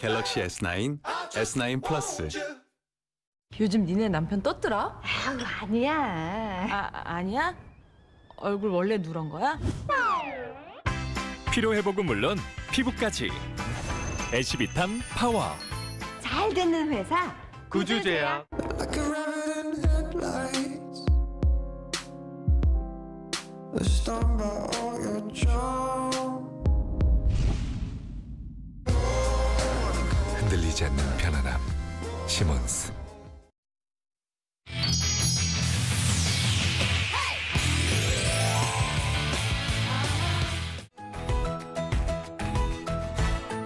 갤럭시 S9, S9 플러스. 요즘 니네 남편 떴더라? 아니야. 아니야? 얼굴 원래 누런 거야? 피로 회복은 물론 피부까지. 애쉬비탐 파워. 잘 되는 회사 구주제약. 흔들리지 않는 편안함. 시몬스.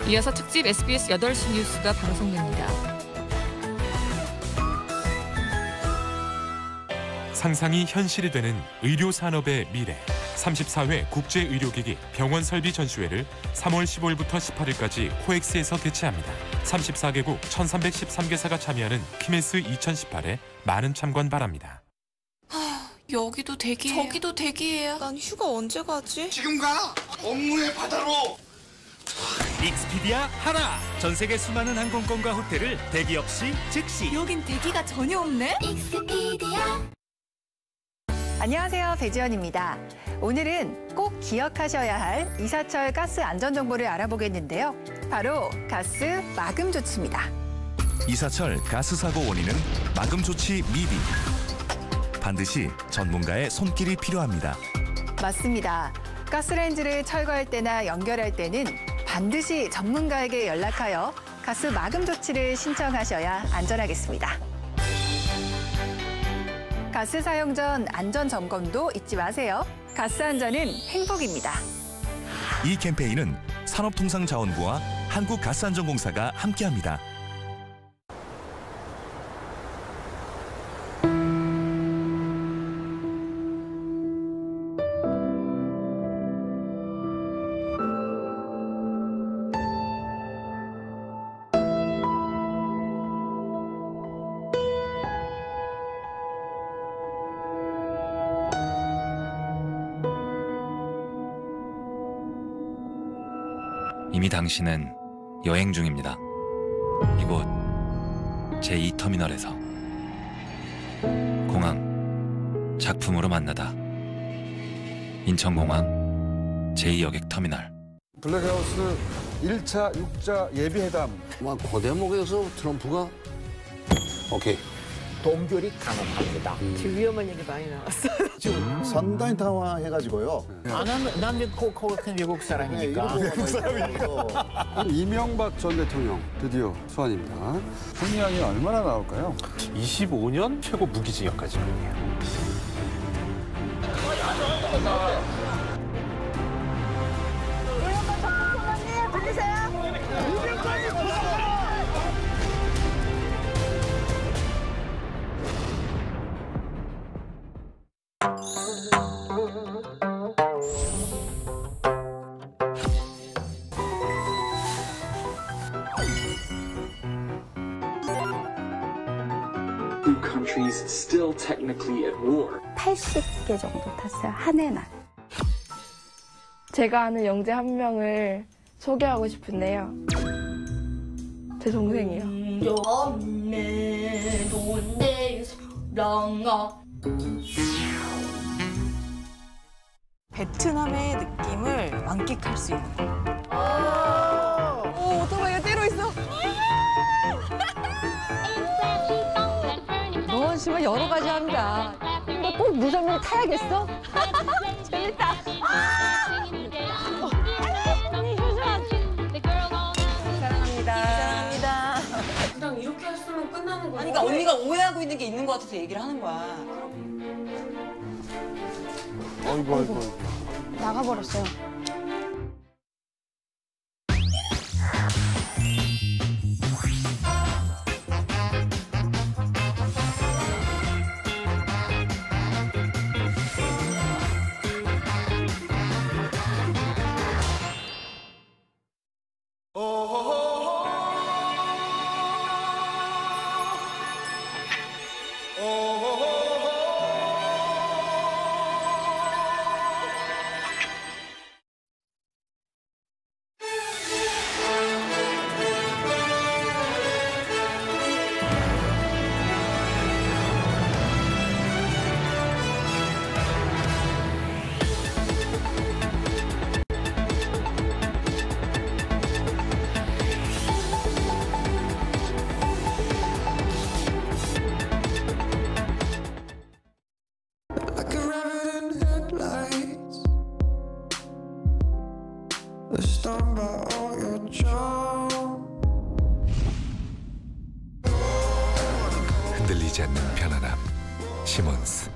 이어서 특집 SBS 8시 뉴스가 방송됩니다. 상상이 현실이 되는 의료 산업의 미래. 34회 국제의료기기 병원 설비 전시회를 3월 15일부터 18일까지 코엑스에서 개최합니다. 34개국 1313개사가 참여하는 키메스 2018에 많은 참관 바랍니다. 여기도 대기예요. 저기도 대기예요. 난 휴가 언제 가지? 지금 가! 업무의 바다로! 익스피디아 하나! 전 세계 수많은 항공권과 호텔을 대기 없이 즉시. 여긴 대기가 전혀 없네? 익스피디아. 안녕하세요, 배지연입니다. 오늘은 꼭 기억하셔야 할 이사철 가스 안전 정보를 알아보겠는데요. 바로 가스 마금 조치입니다. 이사철 가스 사고 원인은 마금 조치 미비. 반드시 전문가의 손길이 필요합니다. 맞습니다. 가스레인지를 철거할 때나 연결할 때는 반드시 전문가에게 연락하여 가스 마금 조치를 신청하셔야 안전하겠습니다. 가스 사용 전 안전 점검도 잊지 마세요. 가스 안전은 행복입니다. 이 캠페인은 산업통상자원부와 한국가스안전공사가 함께합니다. 이미 당신은 여행 중입니다. 이곳 제2터미널에서 공항 작품으로 만나다. 인천공항 제2여객터미널. 블랙하우스 1차 6자 예비회담. 그 대목에서 트럼프가 오케이. 동결이 가능합니다. 지금 위험한 얘기 많이 나왔어요. 지금 선다인 타화 해가지고요. 난 같은 외국 사람이니까. 외국 사람이니까. 이명박 전 대통령 드디어 소환입니다. 형량이 얼마나 나올까요? 25년 최고 무기징역까지군요. Two countries still technically at war. 80개 정도 탔어요, 한 해만. 제가 아는 영재 한 명을 소개하고 싶은데요. 제 동생이요. 베트남의 느낌을 만끽할 수 있는. 오, 오토바이가 때로 있어. 너 정말 여러 가지 한다. 근데 꼭 무전을 타야겠어? 재밌다. 언니 효주아. 사랑합니다. 사랑합니다. 그냥 이렇게 했으면 끝나는 거야. 아니, 그러니까 언니가 오해하고 있는 게 있는 것 같아서 얘기를 하는 거야. 아이고. 나가버렸어요. 흔들리지 않는 편안함. 시몬스.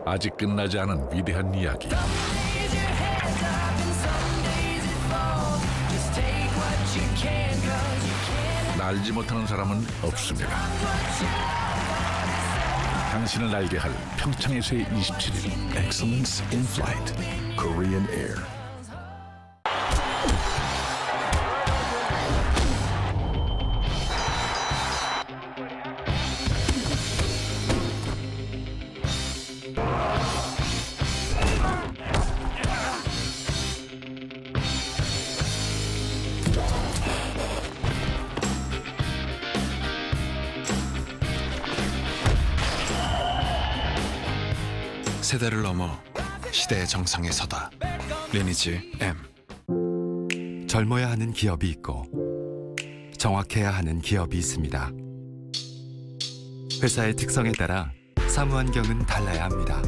아직 끝나지 않은 위대한 이야기. 날지 못하는 사람은 없습니다. 당신을 날게 할 평창에서의 27일. Excellence in Flight. Korean Air. 세대를 넘어 시대의 정상에 서다. 리니지 M. 젊어야 하는 기업이 있고 정확해야 하는 기업이 있습니다. 회사의 특성에 따라 사무 환경은 달라야 합니다.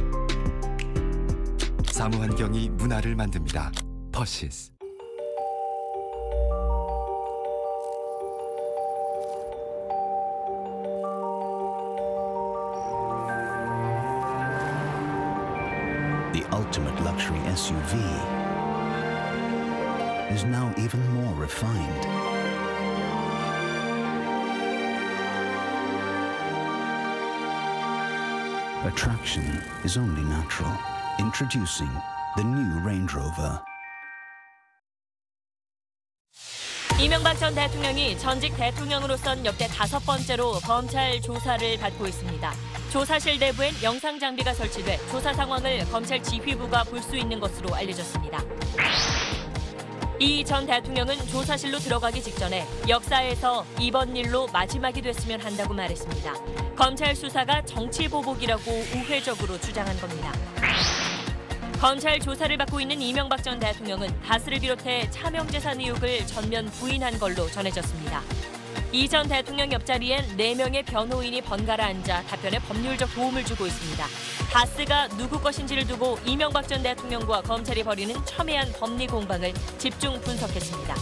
사무 환경이 문화를 만듭니다. 퍼시스. The ultimate luxury SUV is now even more refined. Attraction is only natural. Introducing the new Range Rover. 이명박 전 대통령이 전직 대통령으로선 역대 5번째로 검찰 조사를 받고 있습니다. 조사실 내부엔 영상 장비가 설치돼 조사 상황을 검찰 지휘부가 볼 수 있는 것으로 알려졌습니다. 이 전 대통령은 조사실로 들어가기 직전에 역사에서 이번 일로 마지막이 됐으면 한다고 말했습니다. 검찰 수사가 정치 보복이라고 우회적으로 주장한 겁니다. 검찰 조사를 받고 있는 이명박 전 대통령은 다스를 비롯해 차명재산 의혹을 전면 부인한 걸로 전해졌습니다. 이 전 대통령 옆자리엔 4명의 변호인이 번갈아 앉아 답변에 법률적 도움을 주고 있습니다. 다스가 누구 것인지를 두고 이명박 전 대통령과 검찰이 벌이는 첨예한 법리 공방을 집중 분석했습니다.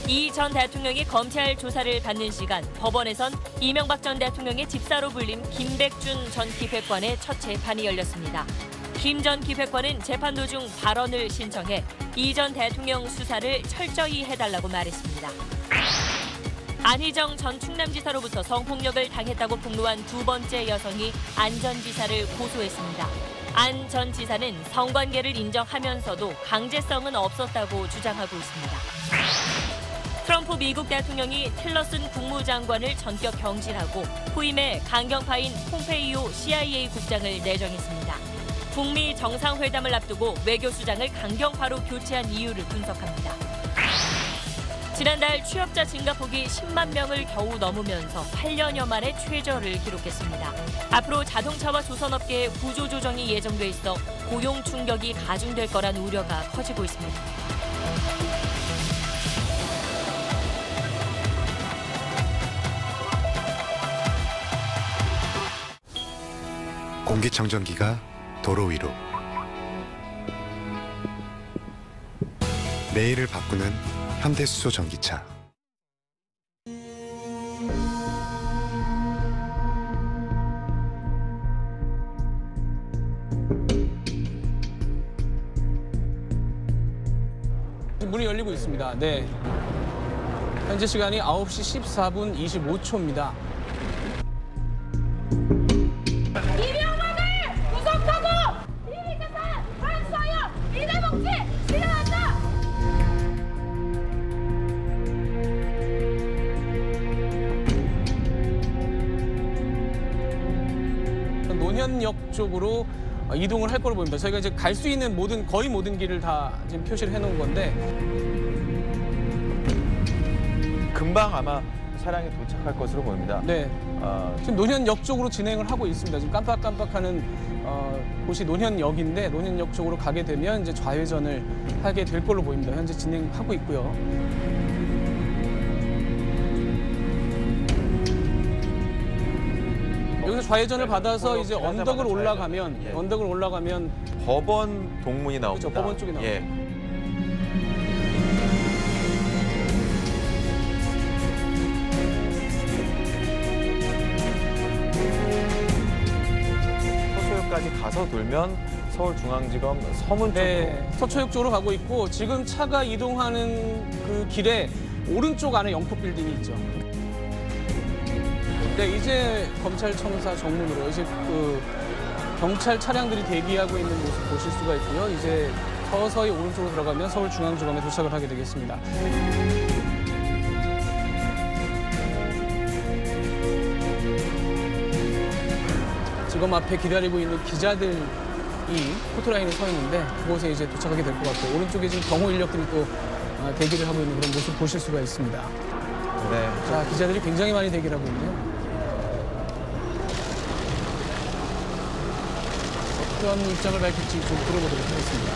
이 전 대통령이 검찰 조사를 받는 시간, 법원에선 이명박 전 대통령의 집사로 불린 김백준 전 기획관의 첫 재판이 열렸습니다. 김 전 기획관은 재판 도중 발언을 신청해 이 전 대통령 수사를 철저히 해달라고 말했습니다. 안희정 전 충남지사로부터 성폭력을 당했다고 폭로한 2번째 여성이 안 전 지사를 고소했습니다. 안 전 지사는 성관계를 인정하면서도 강제성은 없었다고 주장하고 있습니다. 트럼프 미국 대통령이 틸러슨 국무장관을 전격 경질하고 후임에 강경파인 폼페이오 CIA 국장을 내정했습니다. 북미 정상회담을 앞두고 외교수장을 강경파로 교체한 이유를 분석합니다. 지난달 취업자 증가폭이 10만 명을 겨우 넘으면서 8년여 만에 최저를 기록했습니다. 앞으로 자동차와 조선업계의 구조조정이 예정돼 있어 고용 충격이 가중될 거란 우려가 커지고 있습니다. 공기청정기가 도로 위로. 매일을 바꾸는 현대수소 전기차. 문이 열리고 있습니다. 네. 현재 시간이 9시 14분 25초입니다. 이명박을 구속하고 이재산 반사여 이대목지 실현한다. 논현역 쪽으로 이동을 할 거로 보입니다. 저희가 이제 갈 수 있는 거의 모든 길을 다 지금 표시를 해놓은 건데 금방 아마 차량이 도착할 것으로 보입니다. 네. 지금 논현역 쪽으로 진행을 하고 있습니다. 지금 깜빡깜빡하는 곳이 논현역인데 논현역 쪽으로 가게 되면 이제 좌회전을 하게 될 걸로 보입니다. 현재 진행하고 있고요. 좌회전을 받아서 이제 하자마자 언덕을 좌회전. 올라가면 예. 언덕을 올라가면 법원 동문이 나옵니다. 그렇죠, 법원 쪽이 나옵니다. 예. 서초역까지 가서 돌면 서울중앙지검 서문 쪽으로. 네, 서초역 쪽으로 가고 있고 지금 차가 이동하는 그 길에 오른쪽 안에 영토 빌딩이 있죠. 네, 이제 검찰청사 정문으로 이제 그 경찰 차량들이 대기하고 있는 모습 보실 수가 있고요. 이제 서서히 오른쪽으로 들어가면 서울중앙지검에 도착을 하게 되겠습니다. 지금 앞에 기다리고 있는 기자들이 포토라인에 서 있는데 그곳에 이제 도착하게 될 것 같고 오른쪽에 지금 경호 인력들이 또 대기를 하고 있는 그런 모습 보실 수가 있습니다. 네. 자, 기자들이 굉장히 많이 대기를 하고 있네요. 어떤 입장을 밝힐지 좀 들어보도록 하겠습니다.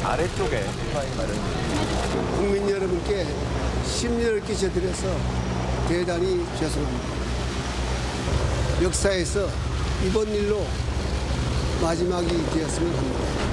아래쪽에 포토라인이 마련됩니다. 국민 여러분께 심려를 끼쳐드려서 대단히 죄송합니다. 역사에서 이번 일로 마지막이 되었으면 합니다.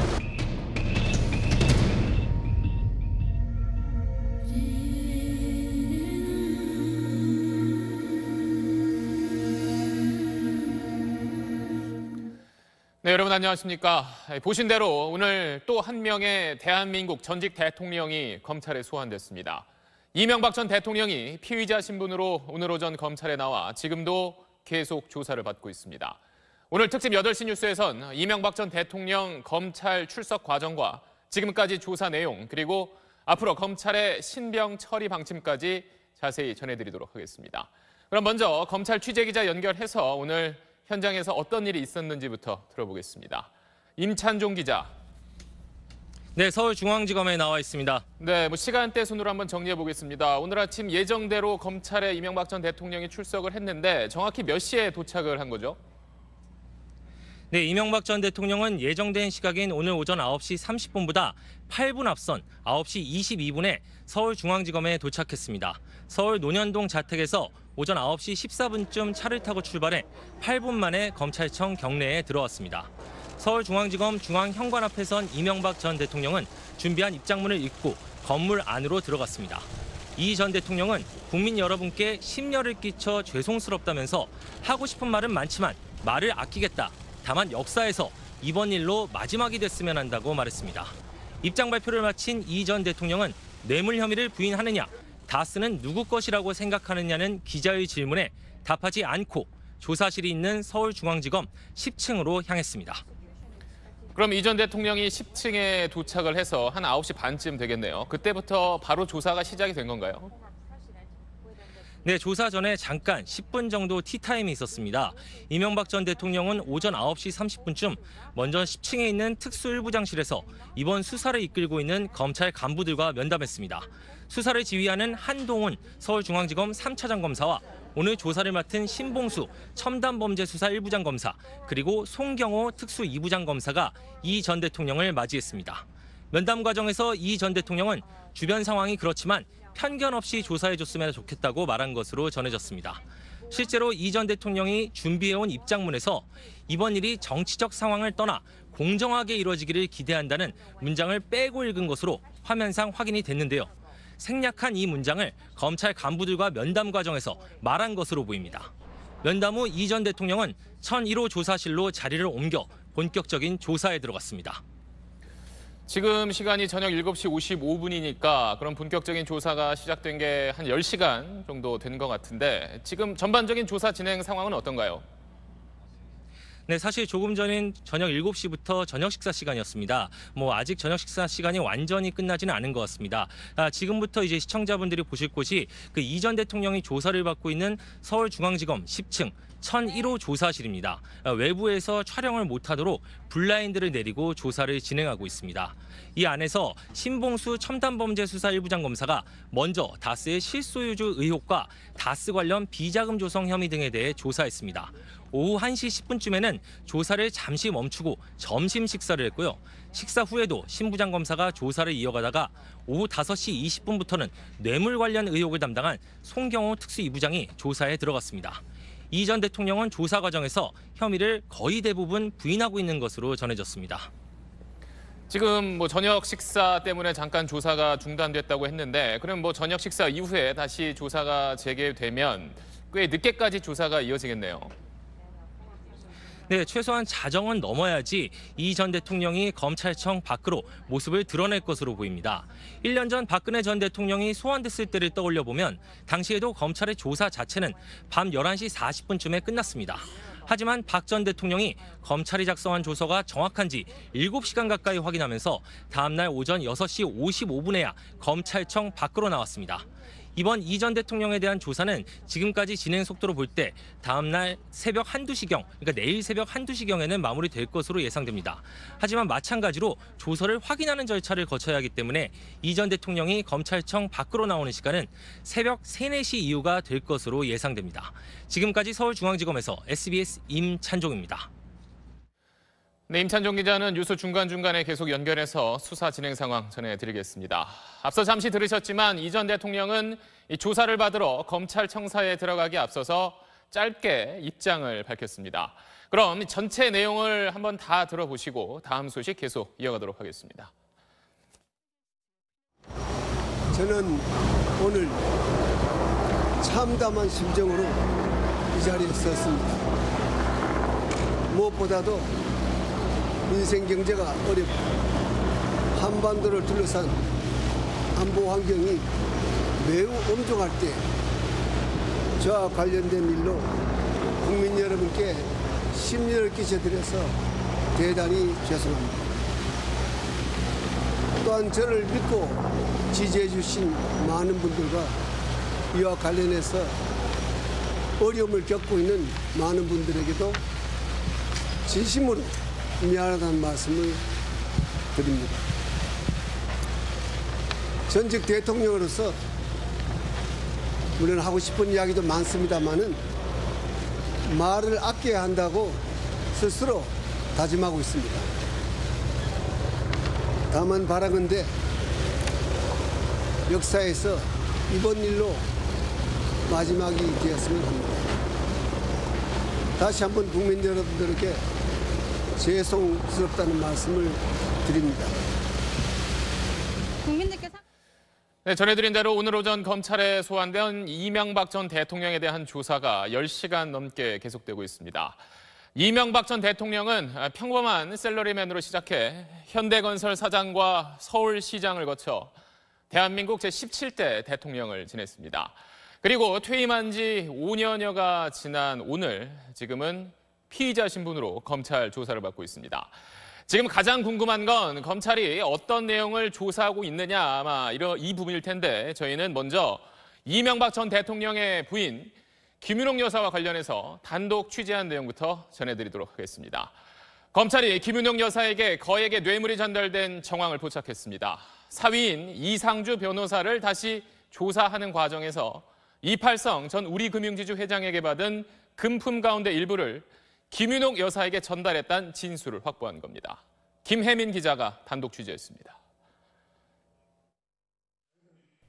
네, 여러분 안녕하십니까. 보신 대로 오늘 또 한 명의 대한민국 전직 대통령이 검찰에 소환됐습니다. 이명박 전 대통령이 피의자 신분으로 오늘 오전 검찰에 나와 지금도 계속 조사를 받고 있습니다. 오늘 특집 8시 뉴스에선 이명박 전 대통령 검찰 출석 과정과 지금까지 조사 내용 그리고 앞으로 검찰의 신병 처리 방침까지 자세히 전해드리도록 하겠습니다. 그럼 먼저 검찰 취재기자 연결해서 오늘 현장에서 어떤 일이 있었는지부터 들어보겠습니다. 임찬종 기자. 네, 서울중앙지검에 나와 있습니다. 네, 시간대 순으로 한번 정리해 보겠습니다. 오늘 아침 예정대로 검찰에 이명박 전 대통령이 출석을 했는데 정확히 몇 시에 도착을 한 거죠? 네, 이명박 전 대통령은 예정된 시각인 오늘 오전 9시 30분보다 8분 앞선 9시 22분에 서울중앙지검에 도착했습니다. 서울 논현동 자택에서 오전 9시 14분쯤 차를 타고 출발해 8분 만에 검찰청 경내에 들어왔습니다. 서울중앙지검 중앙현관 앞에 선 이명박 전 대통령은 준비한 입장문을 읽고 건물 안으로 들어갔습니다. 이 전 대통령은 국민 여러분께 심려를 끼쳐 죄송스럽다면서 하고 싶은 말은 많지만 말을 아끼겠다. 다만 역사에서 이번 일로 마지막이 됐으면 한다고 말했습니다. 입장 발표를 마친 이 전 대통령은 뇌물 혐의를 부인하느냐, 다스는 누구 것이라고 생각하느냐는 기자의 질문에 답하지 않고 조사실이 있는 서울중앙지검 10층으로 향했습니다. 그럼 이 전 대통령이 10층에 도착을 해서 한 9시 반쯤 되겠네요. 그때부터 바로 조사가 시작이 된 건가요? 네, 조사 전에 잠깐 10분 정도 티타임이 있었습니다. 이명박 전 대통령은 오전 9시 30분쯤 먼저 10층에 있는 특수일부장실에서 이번 수사를 이끌고 있는 검찰 간부들과 면담했습니다. 수사를 지휘하는 한동훈 서울중앙지검 3차장 검사와 오늘 조사를 맡은 신봉수 첨단범죄수사 1부장 검사 그리고 송경호 특수 2부장 검사가 이 전 대통령을 맞이했습니다. 면담 과정에서 이 전 대통령은 주변 상황이 그렇지만 편견 없이 조사해줬으면 좋겠다고 말한 것으로 전해졌습니다. 실제로 이 전 대통령이 준비해온 입장문에서 이번 일이 정치적 상황을 떠나 공정하게 이루어지기를 기대한다는 문장을 빼고 읽은 것으로 화면상 확인이 됐는데요. 생략한 이 문장을 검찰 간부들과 면담 과정에서 말한 것으로 보입니다. 면담 후 이 전 대통령은 1001호 조사실로 자리를 옮겨 본격적인 조사에 들어갔습니다. 지금 시간이 저녁 7시 55분이니까 그럼 본격적인 조사가 시작된 게 한 10시간 정도 된 것 같은데 지금 전반적인 조사 진행 상황은 어떤가요? 네, 사실 조금 전인 저녁 7시부터 저녁 식사 시간이었습니다. 아직 저녁 식사 시간이 완전히 끝나지는 않은 것 같습니다. 지금부터 이제 시청자분들이 보실 곳이 그 이 전 대통령이 조사를 받고 있는 서울중앙지검 10층 1001호 조사실입니다. 외부에서 촬영을 못하도록 블라인드를 내리고 조사를 진행하고 있습니다. 이 안에서 신봉수 첨단범죄수사 1부장 검사가 먼저 다스의 실소유주 의혹과 다스 관련 비자금 조성 혐의 등에 대해 조사했습니다. 오후 1시 10분쯤에는 조사를 잠시 멈추고 점심 식사를 했고요. 식사 후에도 신 부장 검사가 조사를 이어가다가 오후 5시 20분부터는 뇌물 관련 의혹을 담당한 송경호 특수 2부장이 조사에 들어갔습니다. 이 전 대통령은 조사 과정에서 혐의를 거의 대부분 부인하고 있는 것으로 전해졌습니다. 지금 저녁 식사 때문에 잠깐 조사가 중단됐다고 했는데 그럼 저녁 식사 이후에 다시 조사가 재개되면 꽤 늦게까지 조사가 이어지겠네요. 네, 최소한 자정은 넘어야지 이 전 대통령이 검찰청 밖으로 모습을 드러낼 것으로 보입니다. 1년 전 박근혜 전 대통령이 소환됐을 때를 떠올려 보면 당시에도 검찰의 조사 자체는 밤 11시 40분쯤에 끝났습니다. 하지만 박 전 대통령이 검찰이 작성한 조서가 정확한지 7시간 가까이 확인하면서 다음 날 오전 6시 55분에야 검찰청 밖으로 나왔습니다. 이번 이 전 대통령에 대한 조사는 지금까지 진행 속도로 볼 때 다음 날 새벽 1, 2시경, 그러니까 내일 새벽 1, 2시경에는 마무리될 것으로 예상됩니다. 하지만 마찬가지로 조서를 확인하는 절차를 거쳐야 하기 때문에 이 전 대통령이 검찰청 밖으로 나오는 시간은 새벽 3, 4시 이후가 될 것으로 예상됩니다. 지금까지 서울중앙지검에서 SBS 임찬종입니다. 네, 임찬종 기자는 뉴스 중간중간에 계속 연결해서 수사 진행 상황 전해드리겠습니다. 앞서 잠시 들으셨지만 이 전 대통령은 이 조사를 받으러 검찰청사에 들어가기 앞서서 짧게 입장을 밝혔습니다. 그럼 전체 내용을 한번 다 들어보시고 다음 소식 계속 이어가도록 하겠습니다. 저는 오늘 참담한 심정으로 이 자리에 섰습니다. 무엇보다도 민생 경제가 어렵고 한반도를 둘러싼 안보 환경이 매우 엄중할 때 저와 관련된 일로 국민 여러분께 심려를 끼쳐드려서 대단히 죄송합니다. 또한 저를 믿고 지지해 주신 많은 분들과 이와 관련해서 어려움을 겪고 있는 많은 분들에게도 진심으로 미안하다는 말씀을 드립니다. 전직 대통령으로서 물론 하고 싶은 이야기도 많습니다만은 말을 아껴야 한다고 스스로 다짐하고 있습니다. 다만 바라건대 역사에서 이번 일로 마지막이 되었으면 합니다. 다시 한번 국민 여러분들에게 죄송스럽다는 말씀을 드립니다. 네, 전해드린 대로 오늘 오전 검찰에 소환된 이명박 전 대통령에 대한 조사가 10시간 넘게 계속되고 있습니다. 이명박 전 대통령은 평범한 샐러리맨으로 시작해 현대건설 사장과 서울시장을 거쳐 대한민국 제17대 대통령을 지냈습니다. 그리고 퇴임한 지 5년여가 지난 오늘 지금은 피의자 신분으로 검찰 조사를 받고 있습니다. 지금 가장 궁금한 건 검찰이 어떤 내용을 조사하고 있느냐 아마 이 부분일 텐데 저희는 먼저 이명박 전 대통령의 부인 김윤옥 여사와 관련해서 단독 취재한 내용부터 전해드리도록 하겠습니다. 검찰이 김윤옥 여사에게 거액의 뇌물이 전달된 정황을 포착했습니다. 사위인 이상주 변호사를 다시 조사하는 과정에서 이팔성 전 우리금융지주 회장에게 받은 금품 가운데 일부를 김윤옥 여사에게 전달했다는 진술을 확보한 겁니다. 김혜민 기자가 단독 취재했습니다.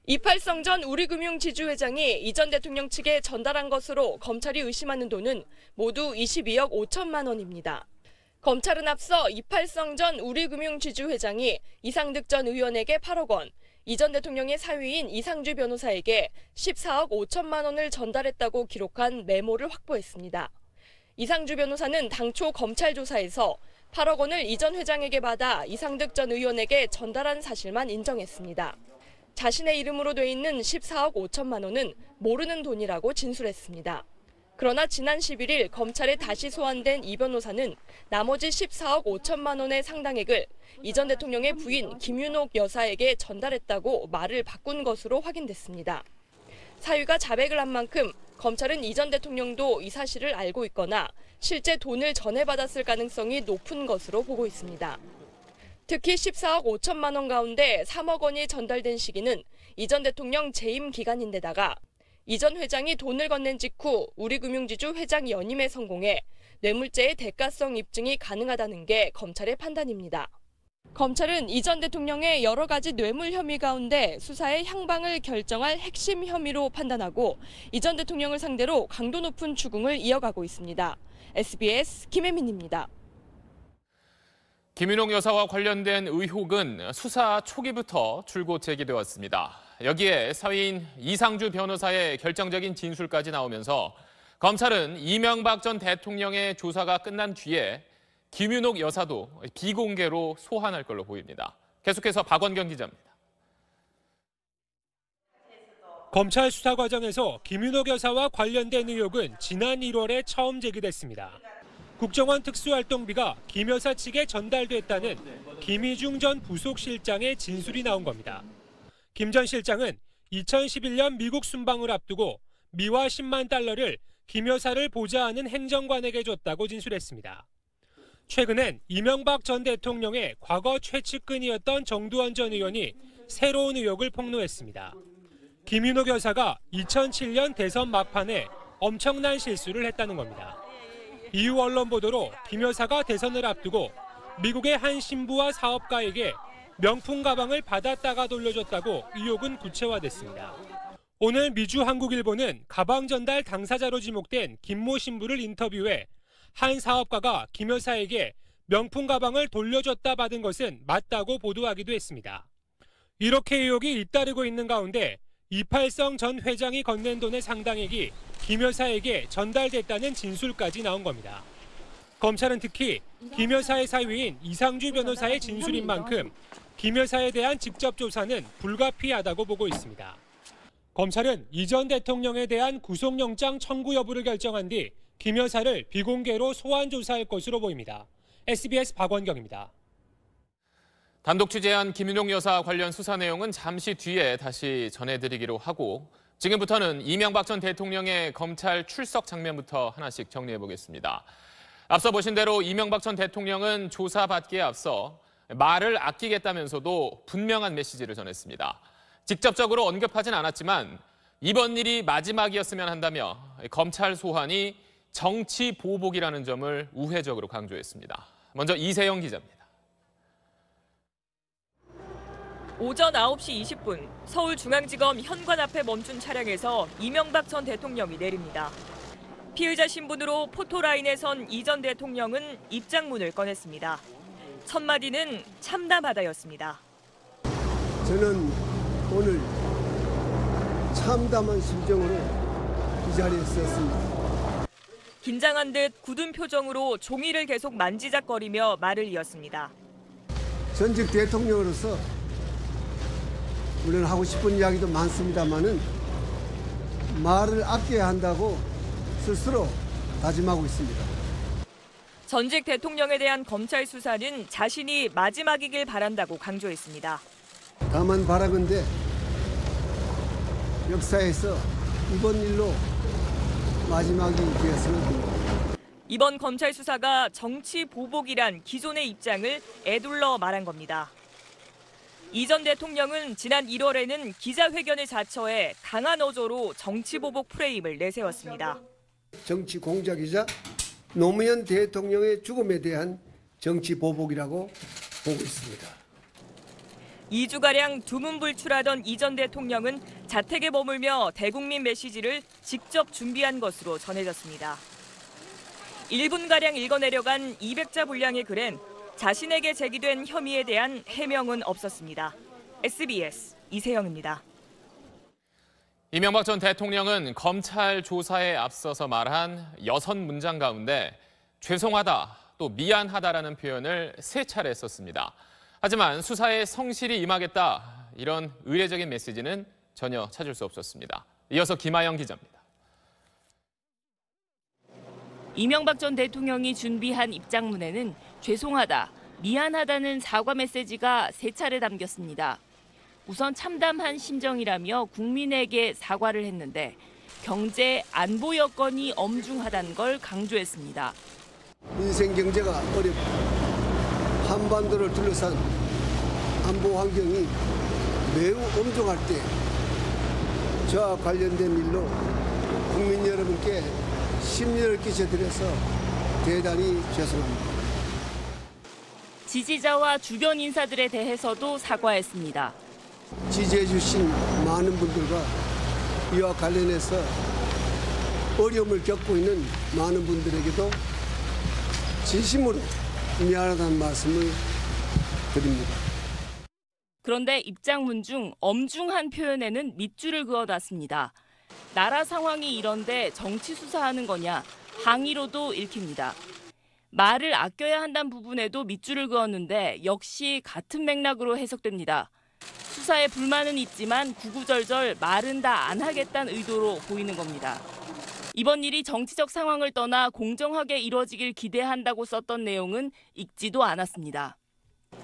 이팔성 전 우리금융지주 회장이 이 전 대통령 측에 전달한 것으로 검찰이 의심하는 돈은 모두 22억 5천만 원입니다. 검찰은 앞서 이팔성 전 우리금융지주 회장이 이상득 전 의원에게 8억 원, 이 전 대통령의 사위인 이상주 변호사에게 14억 5천만 원을 전달했다고 기록한 메모를 확보했습니다. 이상주 변호사는 당초 검찰 조사에서 8억 원을 이 전 회장에게 받아 이상득 전 의원에게 전달한 사실만 인정했습니다. 자신의 이름으로 돼 있는 14억 5천만 원은 모르는 돈이라고 진술했습니다. 그러나 지난 11일 검찰에 다시 소환된 이 변호사는 나머지 14억 5천만 원의 상당액을 이 전 대통령의 부인 김윤옥 여사에게 전달했다고 말을 바꾼 것으로 확인됐습니다. 사위가 자백을 한 만큼 검찰은 이 전 대통령도 이 사실을 알고 있거나 실제 돈을 전해받았을 가능성이 높은 것으로 보고 있습니다. 특히 14억 5천만 원 가운데 3억 원이 전달된 시기는 이 전 대통령 재임 기간인데다가 이 전 회장이 돈을 건넨 직후 우리금융지주 회장 연임에 성공해 뇌물죄의 대가성 입증이 가능하다는 게 검찰의 판단입니다. 검찰은 이 전 대통령의 여러 가지 뇌물 혐의 가운데 수사의 향방을 결정할 핵심 혐의로 판단하고 이 전 대통령을 상대로 강도 높은 추궁을 이어가고 있습니다. SBS 김혜민입니다. 김윤옥 여사와 관련된 의혹은 수사 초기부터 줄곧 제기되었습니다. 여기에 사위인 이상주 변호사의 결정적인 진술까지 나오면서 검찰은 이명박 전 대통령의 조사가 끝난 뒤에 김윤옥 여사도 비공개로 소환할 걸로 보입니다. 계속해서 박원경 기자입니다. 검찰 수사 과정에서 김윤옥 여사와 관련된 의혹은 지난 1월에 처음 제기됐습니다. 국정원 특수활동비가 김 여사 측에 전달됐다는 김희중 전 부속실장의 진술이 나온 겁니다. 김 전 실장은 2011년 미국 순방을 앞두고 미화 10만 달러를 김 여사를 보좌하는 행정관에게 줬다고 진술했습니다. 최근엔 이명박 전 대통령의 과거 최측근이었던 정두환 전 의원이 새로운 의혹을 폭로했습니다. 김윤옥 여사가 2007년 대선 막판에 엄청난 실수를 했다는 겁니다. 이후 언론 보도로 김 여사가 대선을 앞두고 미국의 한 신부와 사업가에게 명품 가방을 받았다가 돌려줬다고 의혹은 구체화됐습니다. 오늘 미주 한국일보는 가방 전달 당사자로 지목된 김모 신부를 인터뷰해 한 사업가가 김 여사에게 명품 가방을 돌려줬다 받은 것은 맞다고 보도하기도 했습니다. 이렇게 의혹이 잇따르고 있는 가운데 이팔성 전 회장이 건넨 돈의 상당액이 김 여사에게 전달됐다는 진술까지 나온 겁니다. 검찰은 특히 김 여사의 사위인 이상주 변호사의 진술인 만큼 김 여사에 대한 직접 조사는 불가피하다고 보고 있습니다. 검찰은 이 전 대통령에 대한 구속영장 청구 여부를 결정한 뒤 김 여사를 비공개로 소환 조사할 것으로 보입니다. SBS 박원경입니다. 단독 취재한 김윤옥 여사 관련 수사 내용은 잠시 뒤에 다시 전해드리기로 하고 지금부터는 이명박 전 대통령의 검찰 출석 장면부터 하나씩 정리해보겠습니다. 앞서 보신 대로 이명박 전 대통령은 조사받기에 앞서 말을 아끼겠다면서도 분명한 메시지를 전했습니다. 직접적으로 언급하진 않았지만 이번 일이 마지막이었으면 한다며 검찰 소환이 정치 보복이라는 점을 우회적으로 강조했습니다. 먼저 이세영 기자입니다. 오전 9시 20분 서울중앙지검 현관 앞에 멈춘 차량에서 이명박 전 대통령이 내립니다. 피의자 신분으로 포토라인에 선 이 전 대통령은 입장문을 꺼냈습니다. 첫 마디는 참담하다였습니다. 저는 오늘 참담한 심정으로 이 자리에 섰습니다. 긴장한 듯 굳은 표정으로 종이를 계속 만지작거리며 말을 이었습니다. 전직 대통령으로서 물론 하고 싶은 이야기도 많습니다만은 말을 아껴야 한다고 스스로 다짐하고 있습니다. 전직 대통령에 대한 검찰 수사는 자신이 마지막이길 바란다고 강조했습니다. 다만 바라건대 역사에서 이번 일로 마지막이 되었으면 합니다. 이번 검찰 수사가 정치 보복이란 기존의 입장을 에둘러 말한 겁니다. 이 전 대통령은 지난 1월에는 기자회견을 자처해 강한 어조로 정치 보복 프레임을 내세웠습니다. 정치 공작이자 노무현 대통령의 죽음에 대한 정치 보복이라고 보고 있습니다. 2주가량 두문불출하던 이 전 대통령은 자택에 머물며 대국민 메시지를 직접 준비한 것으로 전해졌습니다. 1분가량 읽어내려간 200자 분량의 글엔 자신에게 제기된 혐의에 대한 해명은 없었습니다. SBS 이세영입니다. 이명박 전 대통령은 검찰 조사에 앞서서 말한 6문장 가운데 죄송하다, 또 미안하다라는 표현을 3차례 썼습니다. 하지만 수사에 성실히 임하겠다, 이런 의례적인 메시지는 전혀 찾을 수 없었습니다. 이어서 김아영 기자입니다. 이명박 전 대통령이 준비한 입장문에는 죄송하다, 미안하다는 사과 메시지가 3차례 담겼습니다. 우선 참담한 심정이라며 국민에게 사과를 했는데 경제 안보 여건이 엄중하다는 걸 강조했습니다. 인생 경제가 어렵고 한반도를 둘러싼 안보 환경이 매우 엄중할 때 저와 관련된 일로 국민 여러분께 심려를 끼쳐드려서 대단히 죄송합니다. 지지자와 주변 인사들에 대해서도 사과했습니다. 지지해 주신 많은 분들과 이와 관련해서 어려움을 겪고 있는 많은 분들에게도 진심으로 미안하다는 말씀을 드립니다. 그런데 입장문 중 엄중한 표현에는 밑줄을 그어놨습니다. 나라 상황이 이런데 정치 수사하는 거냐, 항의로도 읽힙니다. 말을 아껴야 한다는 부분에도 밑줄을 그었는데 역시 같은 맥락으로 해석됩니다. 수사에 불만은 있지만 구구절절 말은 다 안 하겠다는 의도로 보이는 겁니다. 이번 일이 정치적 상황을 떠나 공정하게 이뤄지길 기대한다고 썼던 내용은 읽지도 않았습니다.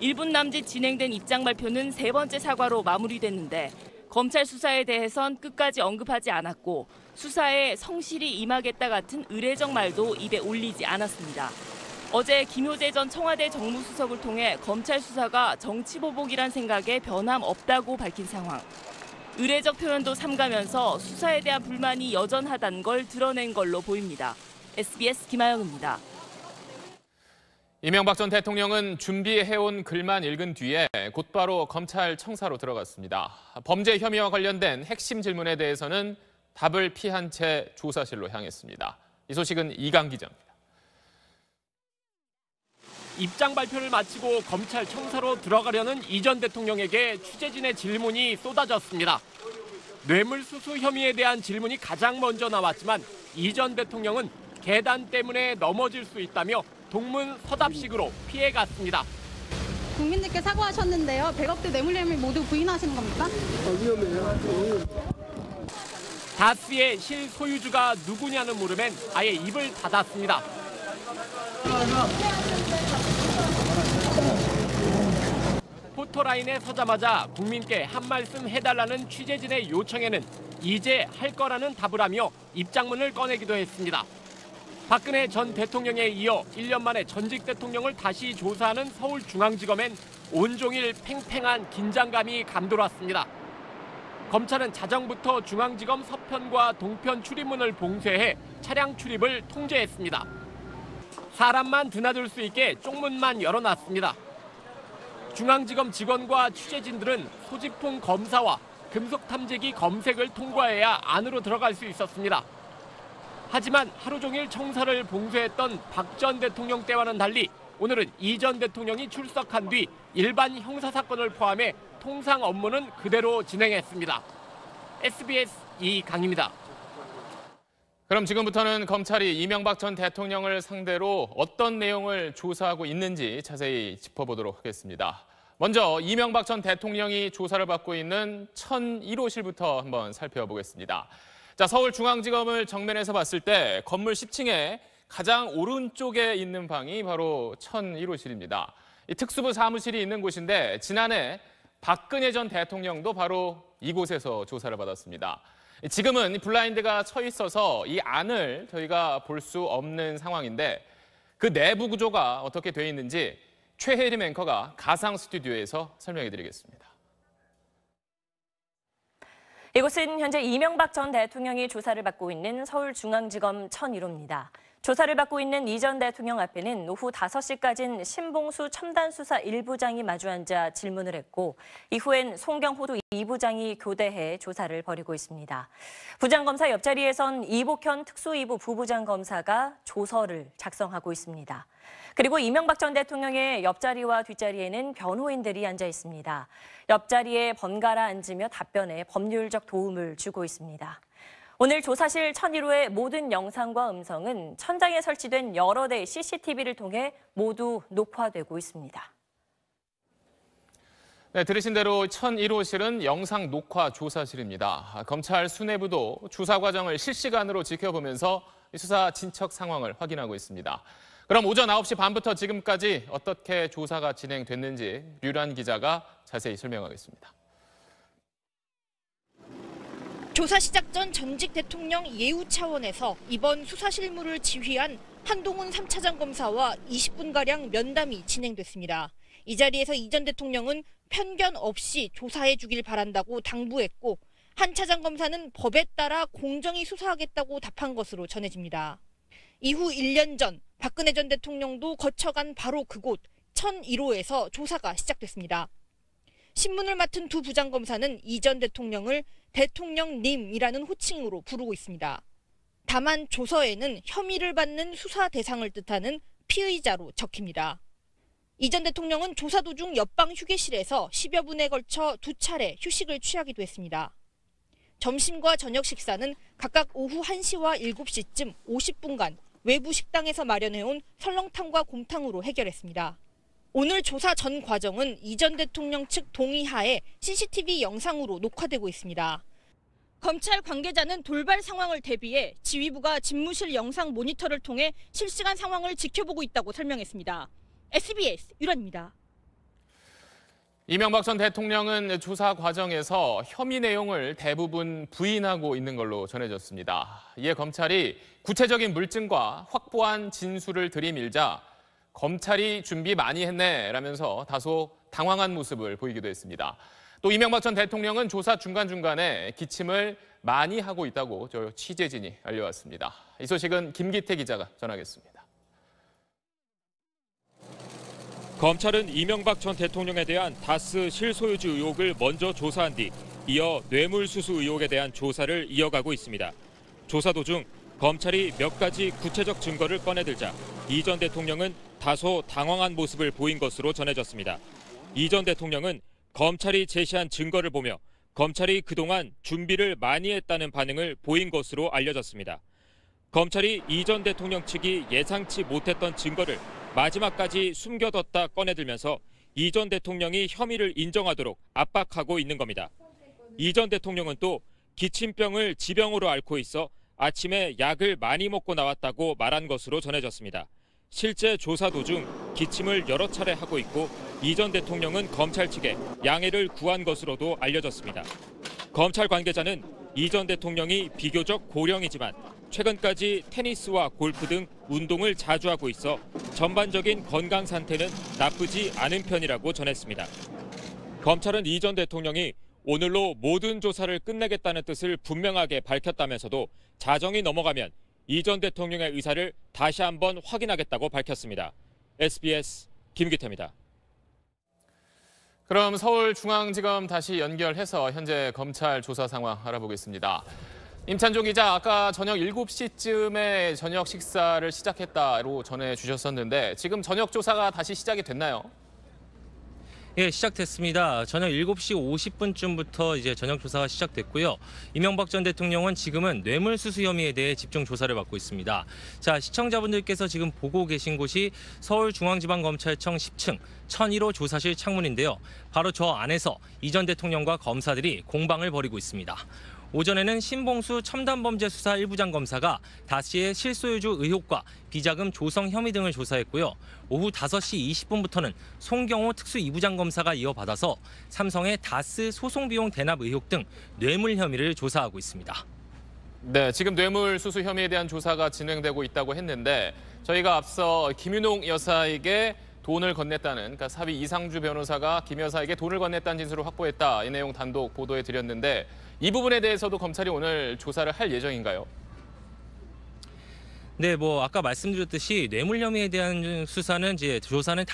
1분 남짓 진행된 입장 발표는 세 번째 사과로 마무리됐는데 검찰 수사에 대해선 끝까지 언급하지 않았고 수사에 성실히 임하겠다 같은 의례적 말도 입에 올리지 않았습니다. 어제 김효재 전 청와대 정무수석을 통해 검찰 수사가 정치보복이란 생각에 변함없다고 밝힌 상황. 의례적 표현도 삼가면서 수사에 대한 불만이 여전하다는 걸 드러낸 걸로 보입니다. SBS 김아영입니다. 이명박 전 대통령은 준비해온 글만 읽은 뒤에 곧바로 검찰 청사로 들어갔습니다. 범죄 혐의와 관련된 핵심 질문에 대해서는 답을 피한 채 조사실로 향했습니다. 이 소식은 이강 기자입니다. 입장 발표를 마치고 검찰 청사로 들어가려는 이 전 대통령에게 취재진의 질문이 쏟아졌습니다. 뇌물수수 혐의에 대한 질문이 가장 먼저 나왔지만 이 전 대통령은 계단 때문에 넘어질 수 있다며 동문서답식으로 피해갔습니다. 국민들께 사과하셨는데요. 100억 대 뇌물 혐의 모두 부인하시는 겁니까? 위험해요. 다스의 실소유주가 누구냐는 물음엔 아예 입을 닫았습니다. 포토라인에 서자마자 국민께 한 말씀 해달라는 취재진의 요청에는 이제 할 거라는 답을 하며 입장문을 꺼내기도 했습니다. 박근혜 전 대통령에 이어 1년 만에 전직 대통령을 다시 조사하는 서울중앙지검엔 온종일 팽팽한 긴장감이 감돌았습니다. 검찰은 자정부터 중앙지검 서편과 동편 출입문을 봉쇄해 차량 출입을 통제했습니다. 사람만 드나들 수 있게 쪽문만 열어놨습니다. 중앙지검 직원과 취재진들은 소지품 검사와 금속 탐지기 검색을 통과해야 안으로 들어갈 수 있었습니다. 하지만 하루 종일 청사를 봉쇄했던 박 전 대통령 때와는 달리 오늘은 이 전 대통령이 출석한 뒤 일반 형사사건을 포함해 통상 업무는 그대로 진행했습니다. SBS 이강입니다. 그럼 지금부터는 검찰이 이명박 전 대통령을 상대로 어떤 내용을 조사하고 있는지 자세히 짚어보도록 하겠습니다. 먼저 이명박 전 대통령이 조사를 받고 있는 1001호실부터 한번 살펴보겠습니다. 자, 서울중앙지검을 정면에서 봤을 때 건물 10층에 가장 오른쪽에 있는 방이 바로 1001호실입니다. 이 특수부 사무실이 있는 곳인데 지난해 박근혜 전 대통령도 바로 이곳에서 조사를 받았습니다. 지금은 블라인드가 쳐 있어서 이 안을 저희가 볼 수 없는 상황인데 그 내부 구조가 어떻게 돼 있는지 최혜림 앵커가 가상 스튜디오에서 설명해 드리겠습니다. 이곳은 현재 이명박 전 대통령이 조사를 받고 있는 서울중앙지검 1001호입니다. 조사를 받고 있는 이 전 대통령 앞에는 오후 5시까지는 신봉수 첨단수사 1부장이 마주 앉아 질문을 했고 이후엔 송경호도 2부장이 교대해 조사를 벌이고 있습니다. 부장검사 옆자리에선 이복현 특수2부 부부장 검사가 조서를 작성하고 있습니다. 그리고 이명박 전 대통령의 옆자리와 뒷자리에는 변호인들이 앉아 있습니다. 옆자리에 번갈아 앉으며 답변에 법률적 도움을 주고 있습니다. 오늘 조사실 1001호의 모든 영상과 음성은 천장에 설치된 여러 대의 CCTV를 통해 모두 녹화되고 있습니다. 네, 들으신 대로 1001호실은 영상 녹화 조사실입니다. 검찰 수뇌부도 조사 과정을 실시간으로 지켜보면서 수사 진척 상황을 확인하고 있습니다. 그럼 오전 9시 반부터 지금까지 어떻게 조사가 진행됐는지 류란 기자가 자세히 설명하겠습니다. 조사 시작 전 전직 대통령 예우 차원에서 이번 수사 실무를 지휘한 한동훈 3차장 검사와 20분가량 면담이 진행됐습니다. 이 자리에서 이 전 대통령은 편견 없이 조사해 주길 바란다고 당부했고 한 차장 검사는 법에 따라 공정히 수사하겠다고 답한 것으로 전해집니다. 이후 1년 전 박근혜 전 대통령도 거쳐간 바로 그곳 1001호에서 조사가 시작됐습니다. 신문을 맡은 두 부장검사는 이 전 대통령을 대통령님이라는 호칭으로 부르고 있습니다. 다만 조서에는 혐의를 받는 수사 대상을 뜻하는 피의자로 적힙니다. 이 전 대통령은 조사 도중 옆방 휴게실에서 10여 분에 걸쳐 2차례 휴식을 취하기도 했습니다. 점심과 저녁 식사는 각각 오후 1시와 7시쯤 50분간 외부 식당에서 마련해온 설렁탕과 곰탕으로 해결했습니다. 오늘 조사 전 과정은 이 전 대통령 측 동의하에 CCTV 영상으로 녹화되고 있습니다. 검찰 관계자는 돌발 상황을 대비해 지휘부가 집무실 영상 모니터를 통해 실시간 상황을 지켜보고 있다고 설명했습니다. SBS 유란입니다. 이명박 전 대통령은 조사 과정에서 혐의 내용을 대부분 부인하고 있는 걸로 전해졌습니다. 이에 검찰이 구체적인 물증과 확보한 진술을 들이밀자 검찰이 준비 많이 했네 라면서 다소 당황한 모습을 보이기도 했습니다. 또 이명박 전 대통령은 조사 중간중간에 기침을 많이 하고 있다고 저 취재진이 알려왔습니다. 이 소식은 김기태 기자가 전하겠습니다. 검찰은 이명박 전 대통령에 대한 다스 실소유주 의혹을 먼저 조사한 뒤 이어 뇌물수수 의혹에 대한 조사를 이어가고 있습니다. 조사 도중 검찰이 몇 가지 구체적 증거를 꺼내들자 이 전 대통령은 다소 당황한 모습을 보인 것으로 전해졌습니다. 이 전 대통령은 검찰이 제시한 증거를 보며 검찰이 그동안 준비를 많이 했다는 반응을 보인 것으로 알려졌습니다. 검찰이 이 전 대통령 측이 예상치 못했던 증거를 마지막까지 숨겨뒀다 꺼내들면서 이 전 대통령이 혐의를 인정하도록 압박하고 있는 겁니다. 이 전 대통령은 또 기침병을 지병으로 앓고 있어 아침에 약을 많이 먹고 나왔다고 말한 것으로 전해졌습니다. 실제 조사 도중 기침을 여러 차례 하고 있고 이 전 대통령은 검찰 측에 양해를 구한 것으로도 알려졌습니다. 검찰 관계자는 이 전 대통령이 비교적 고령이지만 최근까지 테니스와 골프 등 운동을 자주 하고 있어 전반적인 건강 상태는 나쁘지 않은 편이라고 전했습니다. 검찰은 이 전 대통령이 오늘로 모든 조사를 끝내겠다는 뜻을 분명하게 밝혔다면서도 자정이 넘어가면 이 전 대통령의 의사를 다시 한번 확인하겠다고 밝혔습니다. SBS 김기태입니다. 그럼 서울중앙지검 다시 연결해서 현재 검찰 조사 상황 알아보겠습니다. 임찬종 기자, 아까 저녁 7시쯤에 저녁 식사를 시작했다고 전해주셨었는데 지금 저녁 조사가 다시 시작이 됐나요? 예, 시작됐습니다. 저녁 7시 50분쯤부터 이제 저녁 조사가 시작됐고요. 이명박 전 대통령은 지금은 뇌물수수 혐의에 대해 집중 조사를 받고 있습니다. 자, 시청자분들께서 지금 보고 계신 곳이 서울중앙지방검찰청 10층 1001호 조사실 창문인데요. 바로 저 안에서 이 전 대통령과 검사들이 공방을 벌이고 있습니다. 오전에는 신봉수 첨단범죄수사 1부장 검사가 다스의 실소유주 의혹과 비자금 조성 혐의 등을 조사했고요. 오후 5시 20분부터는 송경호 특수 2부장 검사가 이어받아서 삼성의 다스 소송비용 대납 의혹 등 뇌물 혐의를 조사하고 있습니다. 네, 지금 뇌물 수수 혐의에 대한 조사가 진행되고 있다고 했는데 저희가 앞서 김윤옥 여사에게 돈을 건넸다는, 그러니까 사위 이상주 변호사가 김 여사에게 돈을 건넸다는 진술을 확보했다. 이 내용 단독 보도해 드렸는데 이 부분에 대해서도 검찰이 오늘 조사를 할 예정인가요? 네, 아까 말씀드렸듯이 뇌물 혐의에 대한 조사는 5시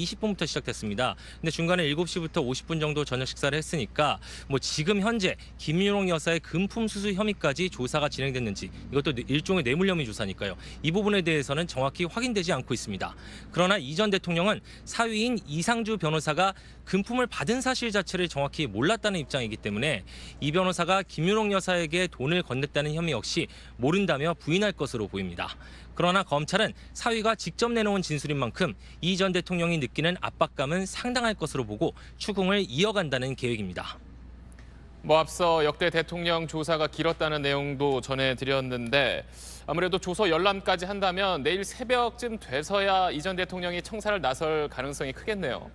20분부터 시작됐습니다. 근데 중간에 7시부터 50분 정도 저녁 식사를 했으니까 지금 현재 김윤옥 여사의 금품 수수 혐의까지 조사가 진행됐는지, 이것도 일종의 뇌물 혐의 조사니까요. 이 부분에 대해서는 정확히 확인되지 않고 있습니다. 그러나 이 전 대통령은 사위인 이상주 변호사가 금품을 받은 사실 자체를 정확히 몰랐다는 입장이기 때문에 이 변호사가 김윤옥 여사에게 돈을 건넸다는 혐의 역시 모른다며 부인할 것으로 보입니다. 그러나 검찰은 사위가 직접 내놓은 진술인 만큼 이 전 대통령이 느끼는 압박감은 상당할 것으로 보고 추궁을 이어간다는 계획입니다. 앞서 역대 대통령 조사가 길었다는 내용도 전해드렸는데 아무래도 조서 열람까지 한다면 내일 새벽쯤 돼서야 이 전 대통령이 청사를 나설 가능성이 크겠네요.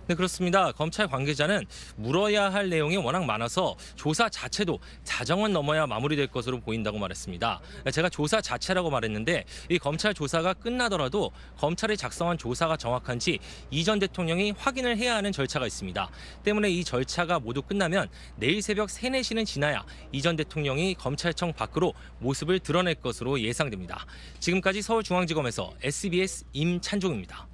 네, 그렇습니다. 검찰 관계자는 물어야 할 내용이 워낙 많아서 조사 자체도 자정은 넘어야 마무리될 것으로 보인다고 말했습니다. 제가 조사 자체라고 말했는데 이 검찰 조사가 끝나더라도 검찰이 작성한 조사가 정확한지 이 전 대통령이 확인을 해야 하는 절차가 있습니다. 때문에 이 절차가 모두 끝나면 내일 새벽 3, 4시는 지나야 이 전 대통령이 검찰청 밖으로 모습을 드러낼 것으로 예상됩니다. 지금까지 서울중앙지검에서 SBS 임찬종입니다.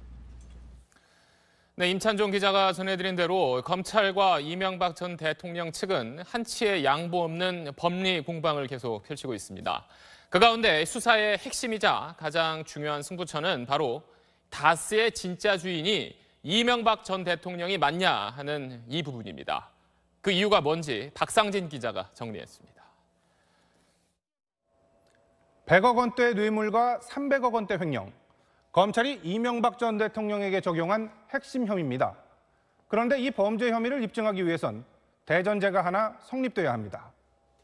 네, 임찬종 기자가 전해드린 대로 검찰과 이명박 전 대통령 측은 한치의 양보 없는 법리 공방을 계속 펼치고 있습니다. 그 가운데 수사의 핵심이자 가장 중요한 승부처는 바로 다스의 진짜 주인이 이명박 전 대통령이 맞냐 하는 이 부분입니다. 그 이유가 뭔지 박상진 기자가 정리했습니다. 100억 원대 뇌물과 300억 원대 횡령. 검찰이 이명박 전 대통령에게 적용한 핵심 혐의입니다. 그런데 이 범죄 혐의를 입증하기 위해선 대전제가 하나 성립돼야 합니다.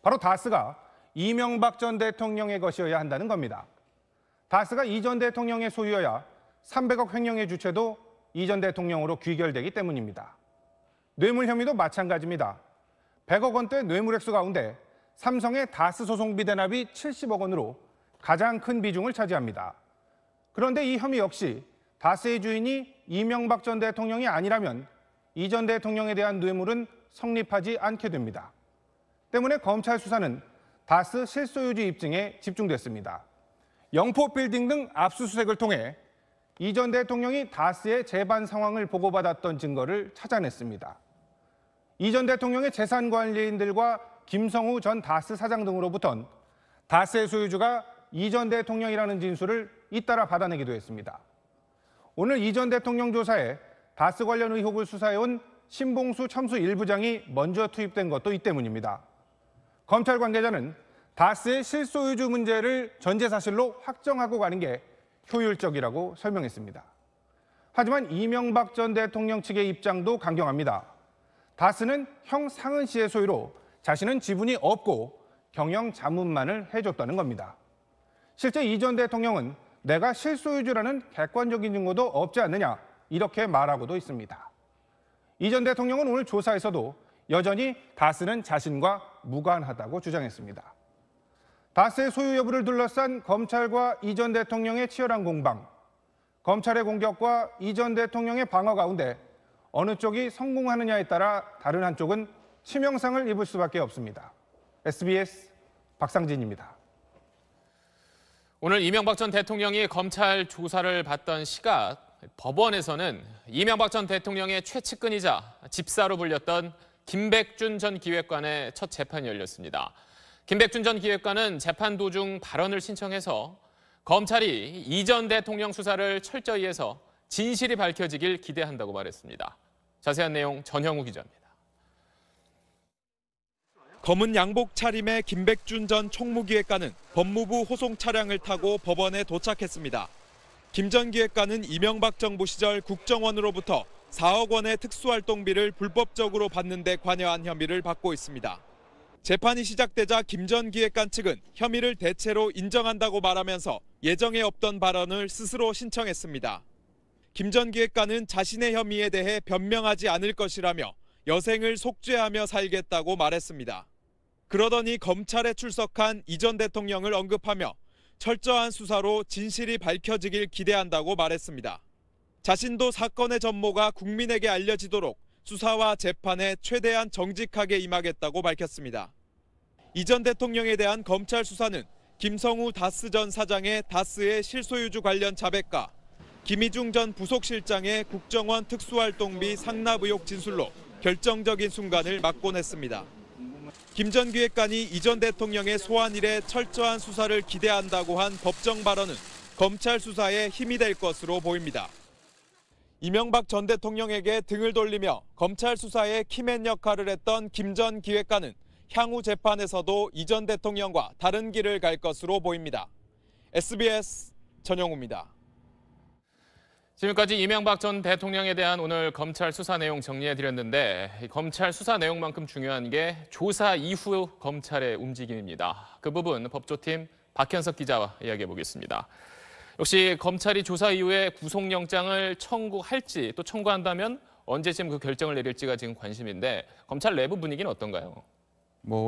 바로 다스가 이명박 전 대통령의 것이어야 한다는 겁니다. 다스가 이 전 대통령의 소유여야 300억 횡령의 주체도 이 전 대통령으로 귀결되기 때문입니다. 뇌물 혐의도 마찬가지입니다. 100억 원대 뇌물 액수 가운데 삼성의 다스 소송비 대납이 70억 원으로 가장 큰 비중을 차지합니다. 그런데 이 혐의 역시 다스의 주인이 이명박 전 대통령이 아니라면 이 전 대통령에 대한 뇌물은 성립하지 않게 됩니다. 때문에 검찰 수사는 다스 실소유주 입증에 집중됐습니다. 영포빌딩 등 압수수색을 통해 이 전 대통령이 다스의 재반 상황을 보고받았던 증거를 찾아냈습니다. 이 전 대통령의 재산 관리인들과 김성우 전 다스 사장 등으로부턴 다스의 소유주가 이 전 대통령이라는 진술을 잇따라 받아내기도 했습니다. 오늘 이 전 대통령 조사에 다스 관련 의혹을 수사해온 신봉수 첨수 1부장이 먼저 투입된 것도 이 때문입니다. 검찰 관계자는 다스의 실소유주 문제를 전제 사실로 확정하고 가는 게 효율적이라고 설명했습니다. 하지만 이명박 전 대통령 측의 입장도 강경합니다. 다스는 형 상은 씨의 소유로 자신은 지분이 없고 경영 자문만을 해줬다는 겁니다. 실제 이 전 대통령은 내가 실소유주라는 객관적인 증거도 없지 않느냐 이렇게 말하고도 있습니다. 이 전 대통령은 오늘 조사에서도 여전히 다스는 자신과 무관하다고 주장했습니다. 다스의 소유 여부를 둘러싼 검찰과 이 전 대통령의 치열한 공방, 검찰의 공격과 이 전 대통령의 방어 가운데 어느 쪽이 성공하느냐에 따라 다른 한쪽은 치명상을 입을 수밖에 없습니다. SBS 박상진입니다. 오늘 이명박 전 대통령이 검찰 조사를 받던 시각, 법원에서는 이명박 전 대통령의 최측근이자 집사로 불렸던 김백준 전 기획관의 첫 재판이 열렸습니다. 김백준 전 기획관은 재판 도중 발언을 신청해서 검찰이 이 전 대통령 수사를 철저히 해서 진실이 밝혀지길 기대한다고 말했습니다. 자세한 내용 전형우 기자입니다. 검은 양복 차림의 김백준 전 총무기획관은 법무부 호송 차량을 타고 법원에 도착했습니다. 김 전 기획관은 이명박 정부 시절 국정원으로부터 4억 원의 특수활동비를 불법적으로 받는 데 관여한 혐의를 받고 있습니다. 재판이 시작되자 김 전 기획관 측은 혐의를 대체로 인정한다고 말하면서 예정에 없던 발언을 스스로 신청했습니다. 김 전 기획관은 자신의 혐의에 대해 변명하지 않을 것이라며 여생을 속죄하며 살겠다고 말했습니다. 그러더니 검찰에 출석한 이 전 대통령을 언급하며 철저한 수사로 진실이 밝혀지길 기대한다고 말했습니다. 자신도 사건의 전모가 국민에게 알려지도록 수사와 재판에 최대한 정직하게 임하겠다고 밝혔습니다. 이 전 대통령에 대한 검찰 수사는 김성우 다스 전 사장의 다스의 실소유주 관련 자백과 김희중 전 부속실장의 국정원 특수활동비 상납 의혹 진술로 결정적인 순간을 맞곤 했습니다. 김 전 기획관이 이 전 대통령의 소환 일에 철저한 수사를 기대한다고 한 법정 발언은 검찰 수사에 힘이 될 것으로 보입니다. 이명박 전 대통령에게 등을 돌리며 검찰 수사에 키맨 역할을 했던 김 전 기획관은 향후 재판에서도 이 전 대통령과 다른 길을 갈 것으로 보입니다. SBS 전영우입니다. 지금까지 이명박 전 대통령에 대한 오늘 검찰 수사 내용 정리해드렸는데 검찰 수사 내용만큼 중요한 게 조사 이후 검찰의 움직임입니다. 그 부분 법조팀 박현석 기자와 이야기해보겠습니다. 역시 검찰이 조사 이후에 구속영장을 청구할지 또 청구한다면 언제쯤 그 결정을 내릴지가 지금 관심인데 검찰 내부 분위기는 어떤가요?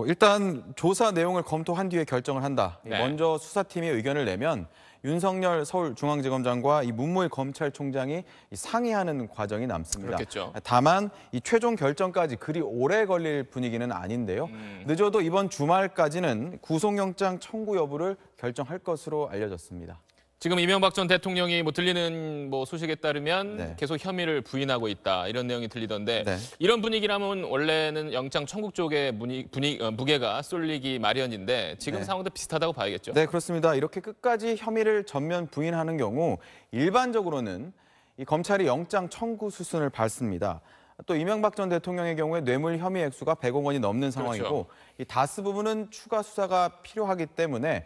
일단 조사 내용을 검토한 뒤에 결정을 한다. 네. 먼저 수사팀이 의견을 내면 윤석열 서울중앙지검장과 이 문무일 검찰총장이 상의하는 과정이 남습니다. 그렇겠죠. 다만 이 최종 결정까지 그리 오래 걸릴 분위기는 아닌데요. 늦어도 이번 주말까지는 구속영장 청구 여부를 결정할 것으로 알려졌습니다. 지금 이명박 전 대통령이 들리는 소식에 따르면 네. 계속 혐의를 부인하고 있다 이런 내용이 들리던데 이런 분위기라면 원래는 영장 청구 쪽에 무게가 쏠리기 마련인데 지금 상황도 비슷하다고 봐야겠죠? 네, 그렇습니다. 이렇게 끝까지 혐의를 전면 부인하는 경우 일반적으로는 이 검찰이 영장 청구 수순을 밟습니다. 또 이명박 전 대통령의 경우에 뇌물 혐의 액수가 100억 원이 넘는 상황이고 그렇죠. 이 다스 부분은 추가 수사가 필요하기 때문에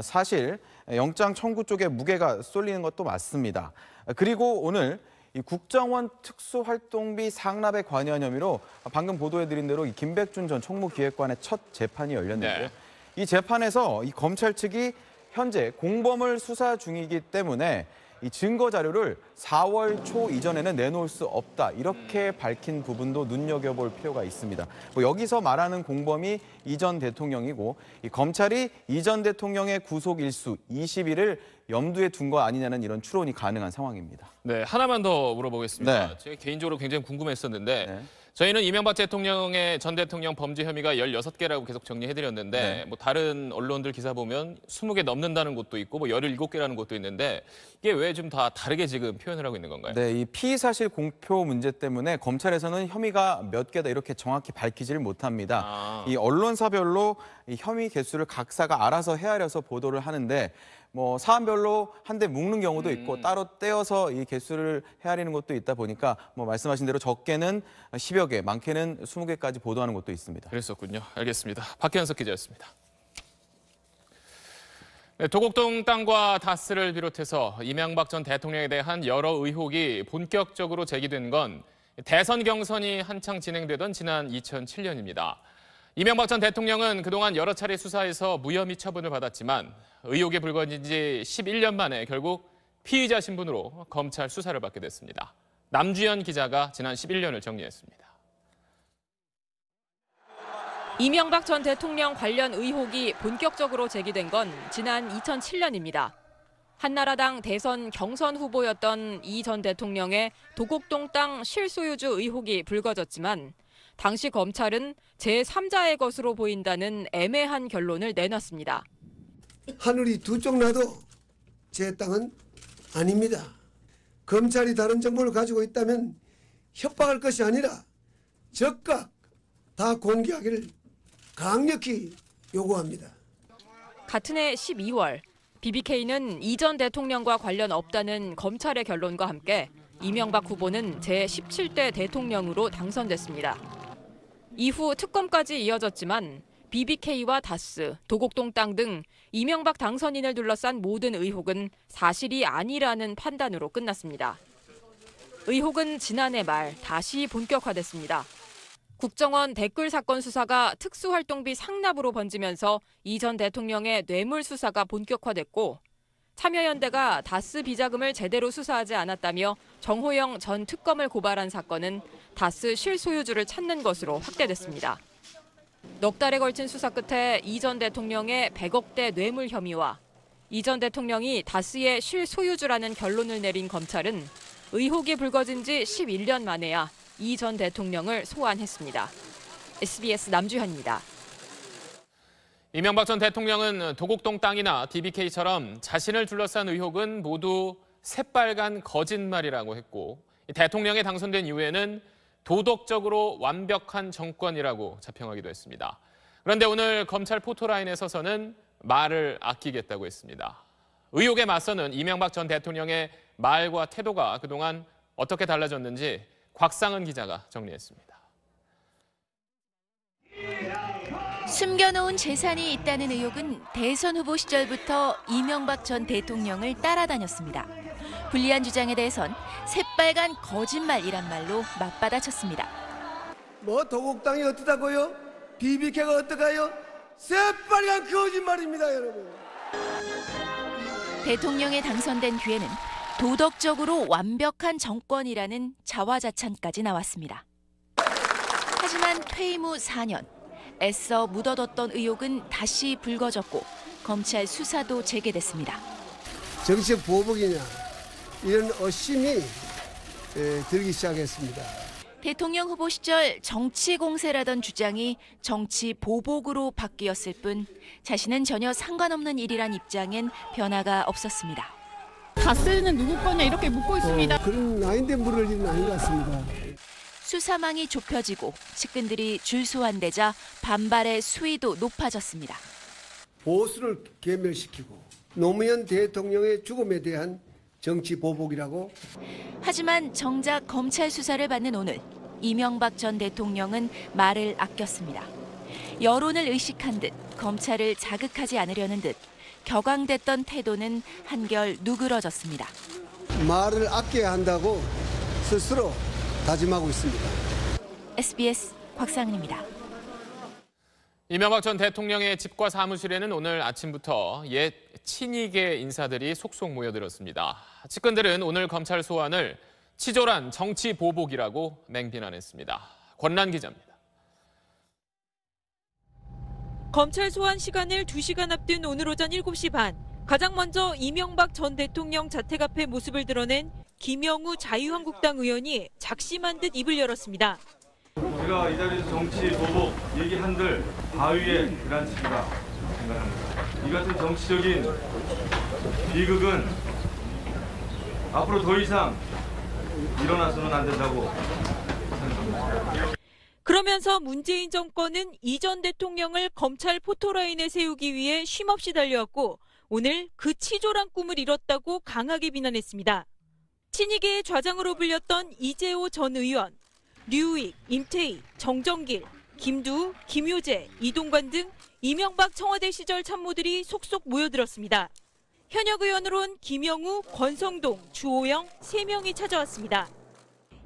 사실 영장 청구 쪽에 무게가 쏠리는 것도 맞습니다. 그리고 오늘 이 국정원 특수활동비 상납에 관여한 혐의로 방금 보도해드린 대로 이 김백준 전 총무기획관의 첫 재판이 열렸는데요. 이 재판에서 이 검찰 측이 현재 공범을 수사 중이기 때문에 이 증거 자료를 4월 초 이전에는 내놓을 수 없다 이렇게 밝힌 부분도 눈여겨볼 필요가 있습니다. 여기서 말하는 공범이 이 전 대통령이고 이 검찰이 이 전 대통령의 구속 일수 20일을 염두에 둔 거 아니냐는 이런 추론이 가능한 상황입니다. 네, 하나만 더 물어보겠습니다. 네. 제가 개인적으로 굉장히 궁금했었는데 저희는 이명박 대통령의 전 대통령 범죄 혐의가 16개라고 계속 정리해드렸는데 다른 언론들 기사 보면 20개 넘는다는 곳도 있고 17개라는 곳도 있는데 이게 왜 좀 다 다르게 지금 표현을 하고 있는 건가요? 네, 이 피의사실 공표 문제 때문에 검찰에서는 혐의가 몇 개다 이렇게 정확히 밝히지를 못합니다. 이 언론사별로 이 혐의 개수를 각사가 알아서 헤아려서 보도를 하는데 사안별로 한데 묶는 경우도 있고 따로 떼어서 이 개수를 헤아리는 것도 있다 보니까 말씀하신 대로 적게는 10여 개, 많게는 20개까지 보도하는 것도 있습니다. 그랬었군요. 알겠습니다. 박현석 기자였습니다. 네, 도곡동 땅과 다스를 비롯해서 이명박 전 대통령에 대한 여러 의혹이 본격적으로 제기된 건 대선 경선이 한창 진행되던 지난 2007년입니다. 이명박 전 대통령은 그동안 여러 차례 수사에서 무혐의 처분을 받았지만 의혹이 불거진 지 11년 만에 결국 피의자 신분으로 검찰 수사를 받게 됐습니다. 남주현 기자가 지난 11년을 정리했습니다. 이명박 전 대통령 관련 의혹이 본격적으로 제기된 건 지난 2007년입니다. 한나라당 대선 경선 후보였던 이 전 대통령의 도곡동 땅 실소유주 의혹이 불거졌지만 당시 검찰은 제3자의 것으로 보인다는 애매한 결론을 내놨습니다. 하늘이 두 쪽 나도 제 땅은 아닙니다. 검찰이 다른 정보를 가지고 있다면 협박할 것이 아니라 즉각 다 공개하기를 강력히 요구합니다. 같은 해 12월 BBK는 이 전 대통령과 관련 없다는 검찰의 결론과 함께 이명박 후보는 제17대 대통령으로 당선됐습니다. 이후 특검까지 이어졌지만 BBK와 다스, 도곡동 땅 등 이명박 당선인을 둘러싼 모든 의혹은 사실이 아니라는 판단으로 끝났습니다. 의혹은 지난해 말 다시 본격화됐습니다. 국정원 댓글 사건 수사가 특수활동비 상납으로 번지면서 이 전 대통령의 뇌물 수사가 본격화됐고 참여연대가 다스 비자금을 제대로 수사하지 않았다며 정호영 전 특검을 고발한 사건은 다스 실소유주를 찾는 것으로 확대됐습니다. 넉 달에 걸친 수사 끝에 이 전 대통령의 100억대 뇌물 혐의와 이 전 대통령이 다스의 실소유주라는 결론을 내린 검찰은 의혹이 불거진 지 11년 만에야 이 전 대통령을 소환했습니다. SBS 남주현입니다. 이명박 전 대통령은 도곡동 땅이나 BBK처럼 자신을 둘러싼 의혹은 모두 새빨간 거짓말이라고 했고 대통령에 당선된 이후에는 도덕적으로 완벽한 정권이라고 자평하기도 했습니다. 그런데 오늘 검찰 포토라인에 서서는 말을 아끼겠다고 했습니다. 의혹에 맞서는 이명박 전 대통령의 말과 태도가 그동안 어떻게 달라졌는지 곽상은 기자가 정리했습니다. 숨겨놓은 재산이 있다는 의혹은 대선 후보 시절부터 이명박 전 대통령을 따라다녔습니다. 불리한 주장에 대해선 새빨간 거짓말이란 말로 맞받아쳤습니다. 도곡땅이 어떠다고요? BBK가 어떠가요? 새빨간 거짓말입니다, 여러분. 대통령에 당선된 뒤에는 도덕적으로 완벽한 정권이라는 자화자찬까지 나왔습니다. 하지만 퇴임 후 4년, 애써 묻어뒀던 의혹은 다시 불거졌고 검찰 수사도 재개됐습니다. 정치적 보복이냐 이런 의심이 들기 시작했습니다. 대통령 후보 시절 정치 공세라던 주장이 정치 보복으로 바뀌었을 뿐 자신은 전혀 상관없는 일이란 입장엔 변화가 없었습니다. 다스는 누구 거냐 이렇게 묻고 있습니다. 그런 아닌데 물을 일은 아닌 것 같습니다. 수사망이 좁혀지고 측근들이 줄소환되자 반발의 수위도 높아졌습니다. 보수를 괴멸시키고 노무현 대통령의 죽음에 대한 정치 보복이라고. 하지만 정작 검찰 수사를 받는 오늘 이명박 전 대통령은 말을 아꼈습니다. 여론을 의식한 듯 검찰을 자극하지 않으려는 듯 격앙됐던 태도는 한결 누그러졌습니다. 말을 아껴야 한다고 스스로 다짐하고 있습니다. SBS 곽상은입니다. 이명박 전 대통령의 집과 사무실에는 오늘 아침부터 옛 친이계 인사들이 속속 모여들었습니다. 측근들은 오늘 검찰 소환을 치졸한 정치 보복이라고 맹비난했습니다. 권란 기자입니다. 검찰 소환 시간을 2시간 앞둔 오늘 오전 7시 반, 가장 먼저 이명박 전 대통령 자택 앞에 모습을 드러낸 김영우 자유한국당 의원이 작심한 듯 입을 열었습니다. 제가 이 자리에서 정치 보복 얘기한들 바위에 그란치기가 생각합니다. 이 같은 정치적인 비극은 앞으로 더 이상 일어나서는 안 된다고 생각합니다. 그러면서 문재인 정권은 이 전 대통령을 검찰 포토라인에 세우기 위해 쉼없이 달려왔고 오늘 그 치졸한 꿈을 이뤘다고 강하게 비난했습니다. 친이계의 좌장으로 불렸던 이재호 전 의원, 류익, 임태희, 정정길, 김두, 김효재, 이동관 등 이명박 청와대 시절 참모들이 속속 모여들었습니다. 현역 의원으론 김영우, 권성동, 주호영 3명이 찾아왔습니다.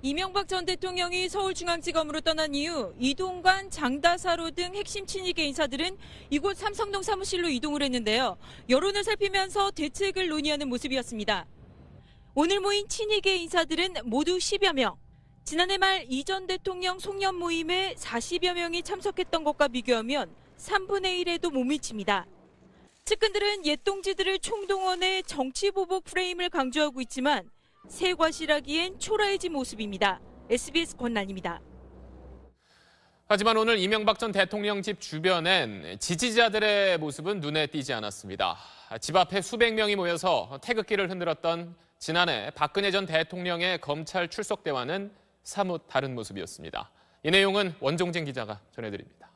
이명박 전 대통령이 서울중앙지검으로 떠난 이후 이동관, 장다사로 등 핵심 친이계 인사들은 이곳 삼성동 사무실로 이동을 했는데요. 여론을 살피면서 대책을 논의하는 모습이었습니다. 오늘 모인 친이계 인사들은 모두 10여 명. 지난해 말 이 전 대통령 송년 모임에 40여 명이 참석했던 것과 비교하면 3분의 1에도 못 미칩니다. 측근들은 옛 동지들을 총동원해 정치보복 프레임을 강조하고 있지만 새 과실하기엔 초라해진 모습입니다. SBS 권란입니다. 하지만 오늘 이명박 전 대통령 집 주변엔 지지자들의 모습은 눈에 띄지 않았습니다. 집 앞에 수백 명이 모여서 태극기를 흔들었던 지난해 박근혜 전 대통령의 검찰 출석 대화는 사뭇 다른 모습이었습니다. 이 내용은 원종진 기자가 전해드립니다.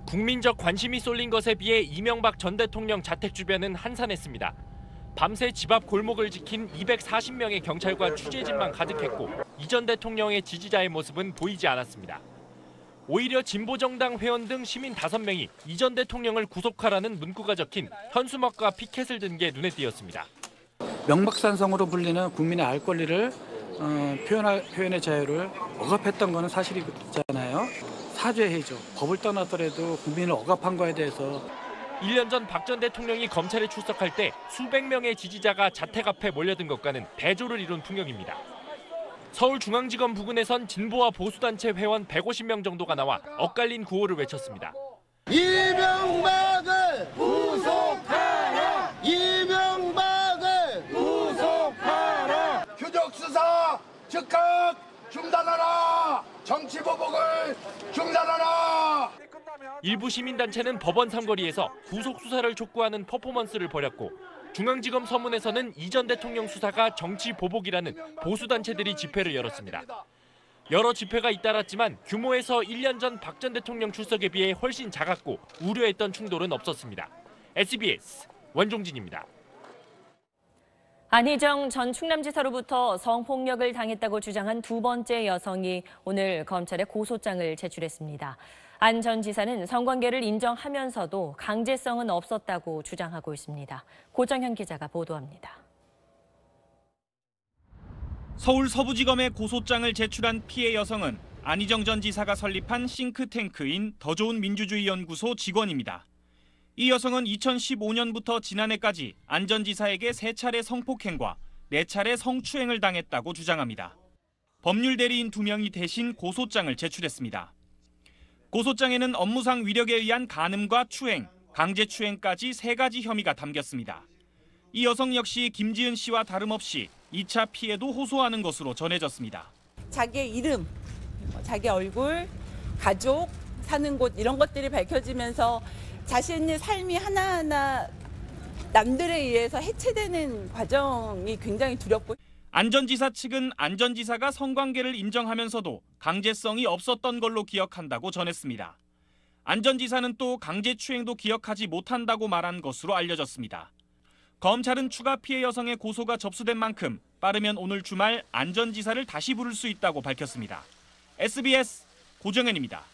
국민적 관심이 쏠린 것에 비해 이명박 전 대통령 자택 주변은 한산했습니다. 밤새 집 앞 골목을 지킨 240명의 경찰과 취재진만 가득했고 이 전 대통령의 지지자의 모습은 보이지 않았습니다. 오히려 진보정당 회원 등 시민 5명이 이 전 대통령을 구속하라는 문구가 적힌 현수막과 피켓을 든 게 눈에 띄었습니다. 명박산성으로 불리는 국민의 알 권리를 표현의 자유를 억압했던 것은 사실이잖아요. 사죄해야죠. 법을 떠나더라도 국민을 억압한 거에 대해서. 1년 전 박 전 대통령이 검찰에 출석할 때 수백 명의 지지자가 자택 앞에 몰려든 것과는 대조를 이룬 풍경입니다. 서울중앙지검 부근에선 진보와 보수단체 회원 150명 정도가 나와 엇갈린 구호를 외쳤습니다. 이명박을 구속하라! 이명박을 구속하라! 표적수사 즉각 중단하라! 정치보복을 중단하라! 일부 시민단체는 법원 삼거리에서 구속 수사를 촉구하는 퍼포먼스를 벌였고 중앙지검 서문에서는 이 전 대통령 수사가 정치 보복이라는 보수단체들이 집회를 열었습니다. 여러 집회가 잇따랐지만 규모에서 1년 전 박 전 대통령 출석에 비해 훨씬 작았고 우려했던 충돌은 없었습니다. SBS 원종진입니다. 안희정 전 충남지사로부터 성폭력을 당했다고 주장한 두 번째 여성이 오늘 검찰에 고소장을 제출했습니다. 안 전 지사는 성관계를 인정하면서도 강제성은 없었다고 주장하고 있습니다. 고정현 기자가 보도합니다. 서울 서부지검에 고소장을 제출한 피해 여성은 안희정 전 지사가 설립한 싱크탱크인 더 좋은 민주주의 연구소 직원입니다. 이 여성은 2015년부터 지난해까지 안 전 지사에게 3차례 성폭행과 4차례 성추행을 당했다고 주장합니다. 법률 대리인 2명이 대신 고소장을 제출했습니다. 고소장에는 업무상 위력에 의한 간음과 추행, 강제추행까지 3가지 혐의가 담겼습니다. 이 여성 역시 김지은 씨와 다름없이 2차 피해도 호소하는 것으로 전해졌습니다. 자기의 이름, 자기 얼굴, 가족, 사는 곳 이런 것들이 밝혀지면서 자신의 삶이 하나하나 남들에 의해서 해체되는 과정이 굉장히 두렵고 안전지사 측은 안전지사가 성관계를 인정하면서도 강제성이 없었던 걸로 기억한다고 전했습니다. 안전지사는 또 강제추행도 기억하지 못한다고 말한 것으로 알려졌습니다. 검찰은 추가 피해 여성의 고소가 접수된 만큼 빠르면 오늘 주말 안전지사를 다시 부를 수 있다고 밝혔습니다. SBS 고정현입니다.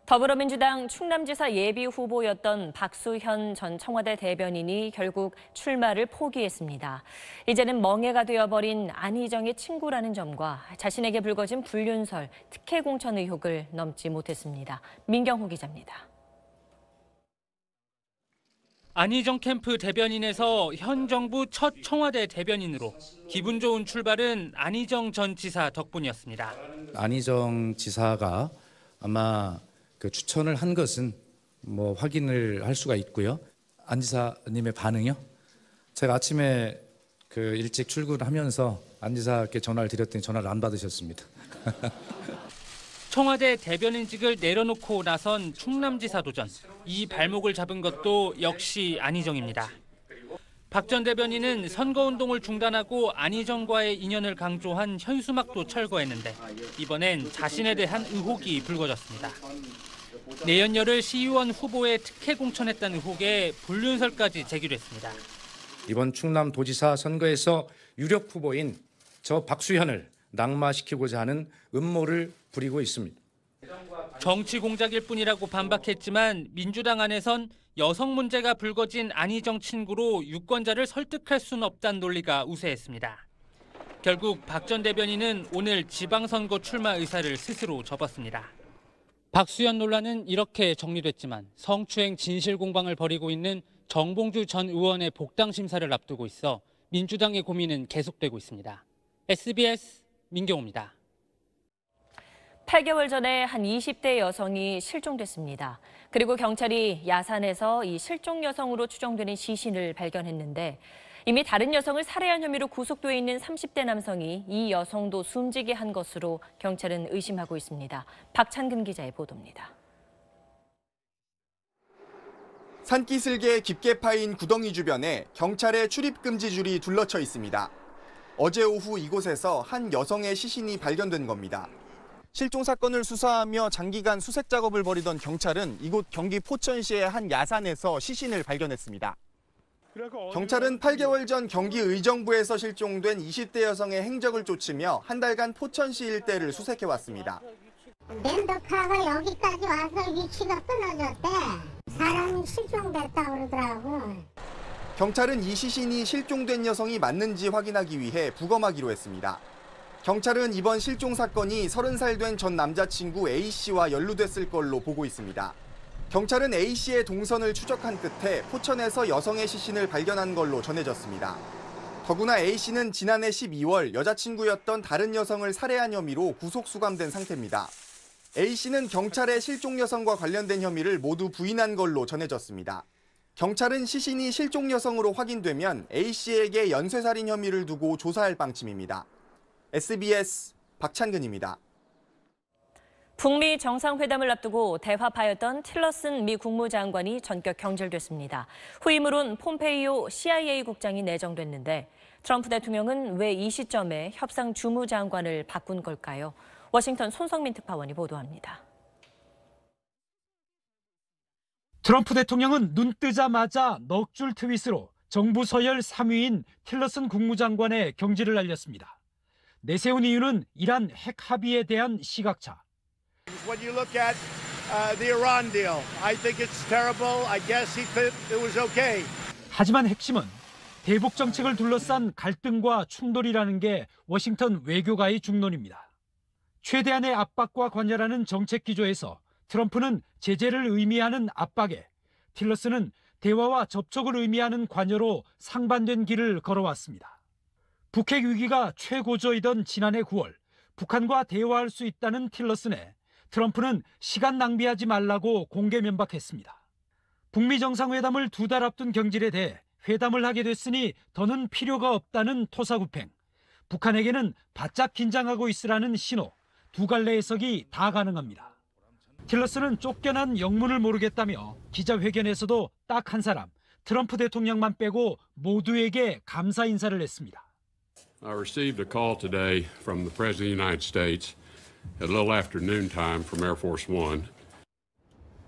더불어민주당 충남지사 예비 후보였던 박수현 전 청와대 대변인이 결국 출마를 포기했습니다. 이제는 멍해가 되어버린 안희정의 친구라는 점과 자신에게 불거진 불륜설, 특혜 공천 의혹을 넘지 못했습니다. 민경호 기자입니다. 안희정 캠프 대변인에서 현 정부 첫 청와대 대변인으로 기분 좋은 출발은 안희정 전 지사 덕분이었습니다. 안희정 지사가 아마 그 추천을 한 것은 뭐 확인을 할 수가 있고요. 안 지사님의 반응이요? 제가 아침에 그 일찍 출근하면서 안 지사께 전화를 드렸더니 전화를 안 받으셨습니다. 청와대 대변인직을 내려놓고 나선 충남지사 도전. 이 발목을 잡은 것도 역시 안희정입니다. 박 전 대변인은 선거운동을 중단하고 안희정과의 인연을 강조한 현수막도 철거했는데 이번엔 자신에 대한 의혹이 불거졌습니다. 내연녀를 시의원 후보에 특혜 공천했다는 의혹에 불륜설까지 제기됐습니다. 이번 충남도지사 선거에서 유력 후보인 저 박수현을 낙마시키고자 하는 음모를 부리고 있습니다. 정치 공작일 뿐이라고 반박했지만 민주당 안에선 여성 문제가 불거진 안희정 친구로 유권자를 설득할 수는 없다는 논리가 우세했습니다. 결국 박 전 대변인은 오늘 지방선거 출마 의사를 스스로 접었습니다. 박수현 논란은 이렇게 정리됐지만 성추행 진실 공방을 벌이고 있는 정봉주 전 의원의 복당 심사를 앞두고 있어 민주당의 고민은 계속되고 있습니다. SBS 민경호입니다. 8개월 전에 한 20대 여성이 실종됐습니다. 그리고 경찰이 야산에서 이 실종 여성으로 추정되는 시신을 발견했는데 이미 다른 여성을 살해한 혐의로 구속돼 있는 30대 남성이 이 여성도 숨지게 한 것으로 경찰은 의심하고 있습니다. 박찬근 기자의 보도입니다. 산기슭에 깊게 파인 구덩이 주변에 경찰의 출입금지 줄이 둘러쳐 있습니다. 어제 오후 이곳에서 한 여성의 시신이 발견된 겁니다. 실종 사건을 수사하며 장기간 수색 작업을 벌이던 경찰은 이곳 경기 포천시의 한 야산에서 시신을 발견했습니다. 경찰은 8개월 전 경기 의정부에서 실종된 20대 여성의 행적을 쫓으며 한 달간 포천시 일대를 수색해왔습니다. 렌터카가 여기까지 와서 위치가 끊어졌대. 사람이 실종됐다고 그러더라고. 경찰은 이 시신이 실종된 여성이 맞는지 확인하기 위해 부검하기로 했습니다. 경찰은 이번 실종 사건이 30살 된 전 남자친구 A씨와 연루됐을 걸로 보고 있습니다. 경찰은 A씨의 동선을 추적한 끝에 포천에서 여성의 시신을 발견한 걸로 전해졌습니다. 더구나 A씨는 지난해 12월 여자친구였던 다른 여성을 살해한 혐의로 구속 수감된 상태입니다. A씨는 경찰의 실종 여성과 관련된 혐의를 모두 부인한 걸로 전해졌습니다. 경찰은 시신이 실종 여성으로 확인되면 A씨에게 연쇄살인 혐의를 두고 조사할 방침입니다. SBS 박찬근입니다. 북미 정상회담을 앞두고 대화파였던 틸러슨 미 국무장관이 전격 경질됐습니다. 후임으론 폼페이오 CIA 국장이 내정됐는데 트럼프 대통령은 왜 이 시점에 협상 주무장관을 바꾼 걸까요? 워싱턴 손성민 특파원이 보도합니다. 트럼프 대통령은 눈 뜨자마자 넋 줄 트윗으로 정부 서열 3위인 틸러슨 국무장관의 경질을 알렸습니다. 내세운 이유는 이란 핵 합의에 대한 시각차. When you look at the Iran deal, I think it's terrible. I guess he thought it was okay. 하지만 핵심은 대북 정책을 둘러싼 갈등과 충돌이라는 게 워싱턴 외교가의 중론입니다. 최대한의 압박과 관여라는 정책 기조에서 트럼프는 제재를 의미하는 압박에, 틸러스는 대화와 접촉을 의미하는 관여로 상반된 길을 걸어왔습니다. 북핵 위기가 최고조이던 지난해 9월, 북한과 대화할 수 있다는 틸러슨에 트럼프는 시간 낭비하지 말라고 공개 면박했습니다. 북미 정상회담을 2달 앞둔 경질에 대해 회담을 하게 됐으니 더는 필요가 없다는 토사구팽, 북한에게는 바짝 긴장하고 있으라는 신호, 두 갈래 해석이 다 가능합니다. 틸러스는 쫓겨난 영문을 모르겠다며 기자회견에서도 딱 한 사람, 트럼프 대통령만 빼고 모두에게 감사 인사를 했습니다. I received a call today from the President of the United States at a little after noontime from Air Force One.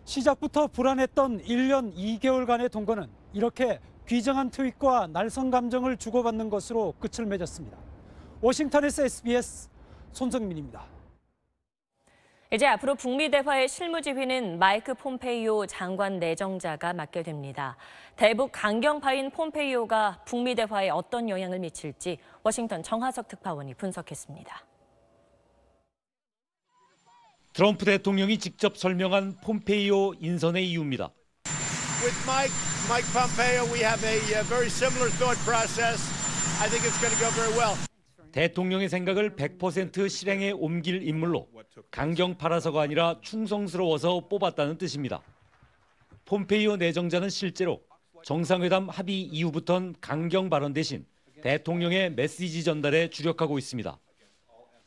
시작부터 불안했던 1년 2개월간의 동거는 이렇게 귀정한 트윗과 날선 감정을 주고받는 것으로 끝을 맺었습니다. 워싱턴에서 SBS 손성민입니다. 이제 앞으로 북미 대화의 실무지휘는 마이크 폼페이오 장관 내정자가 맡게 됩니다. 대북 강경파인 폼페이오가 북미 대화에 어떤 영향을 미칠지 워싱턴 정하석 특파원이 분석했습니다. 트럼프 대통령이 직접 설명한 폼페이오 인선의 이유입니다. With Mike Pompeo, we have a very similar thought process. I think it's going to go very well. 대통령의 생각을 100% 실행에 옮길 인물로 강경파라서가 아니라 충성스러워서 뽑았다는 뜻입니다. 폼페이오 내정자는 실제로 정상회담 합의 이후부턴 강경 발언 대신 대통령의 메시지 전달에 주력하고 있습니다.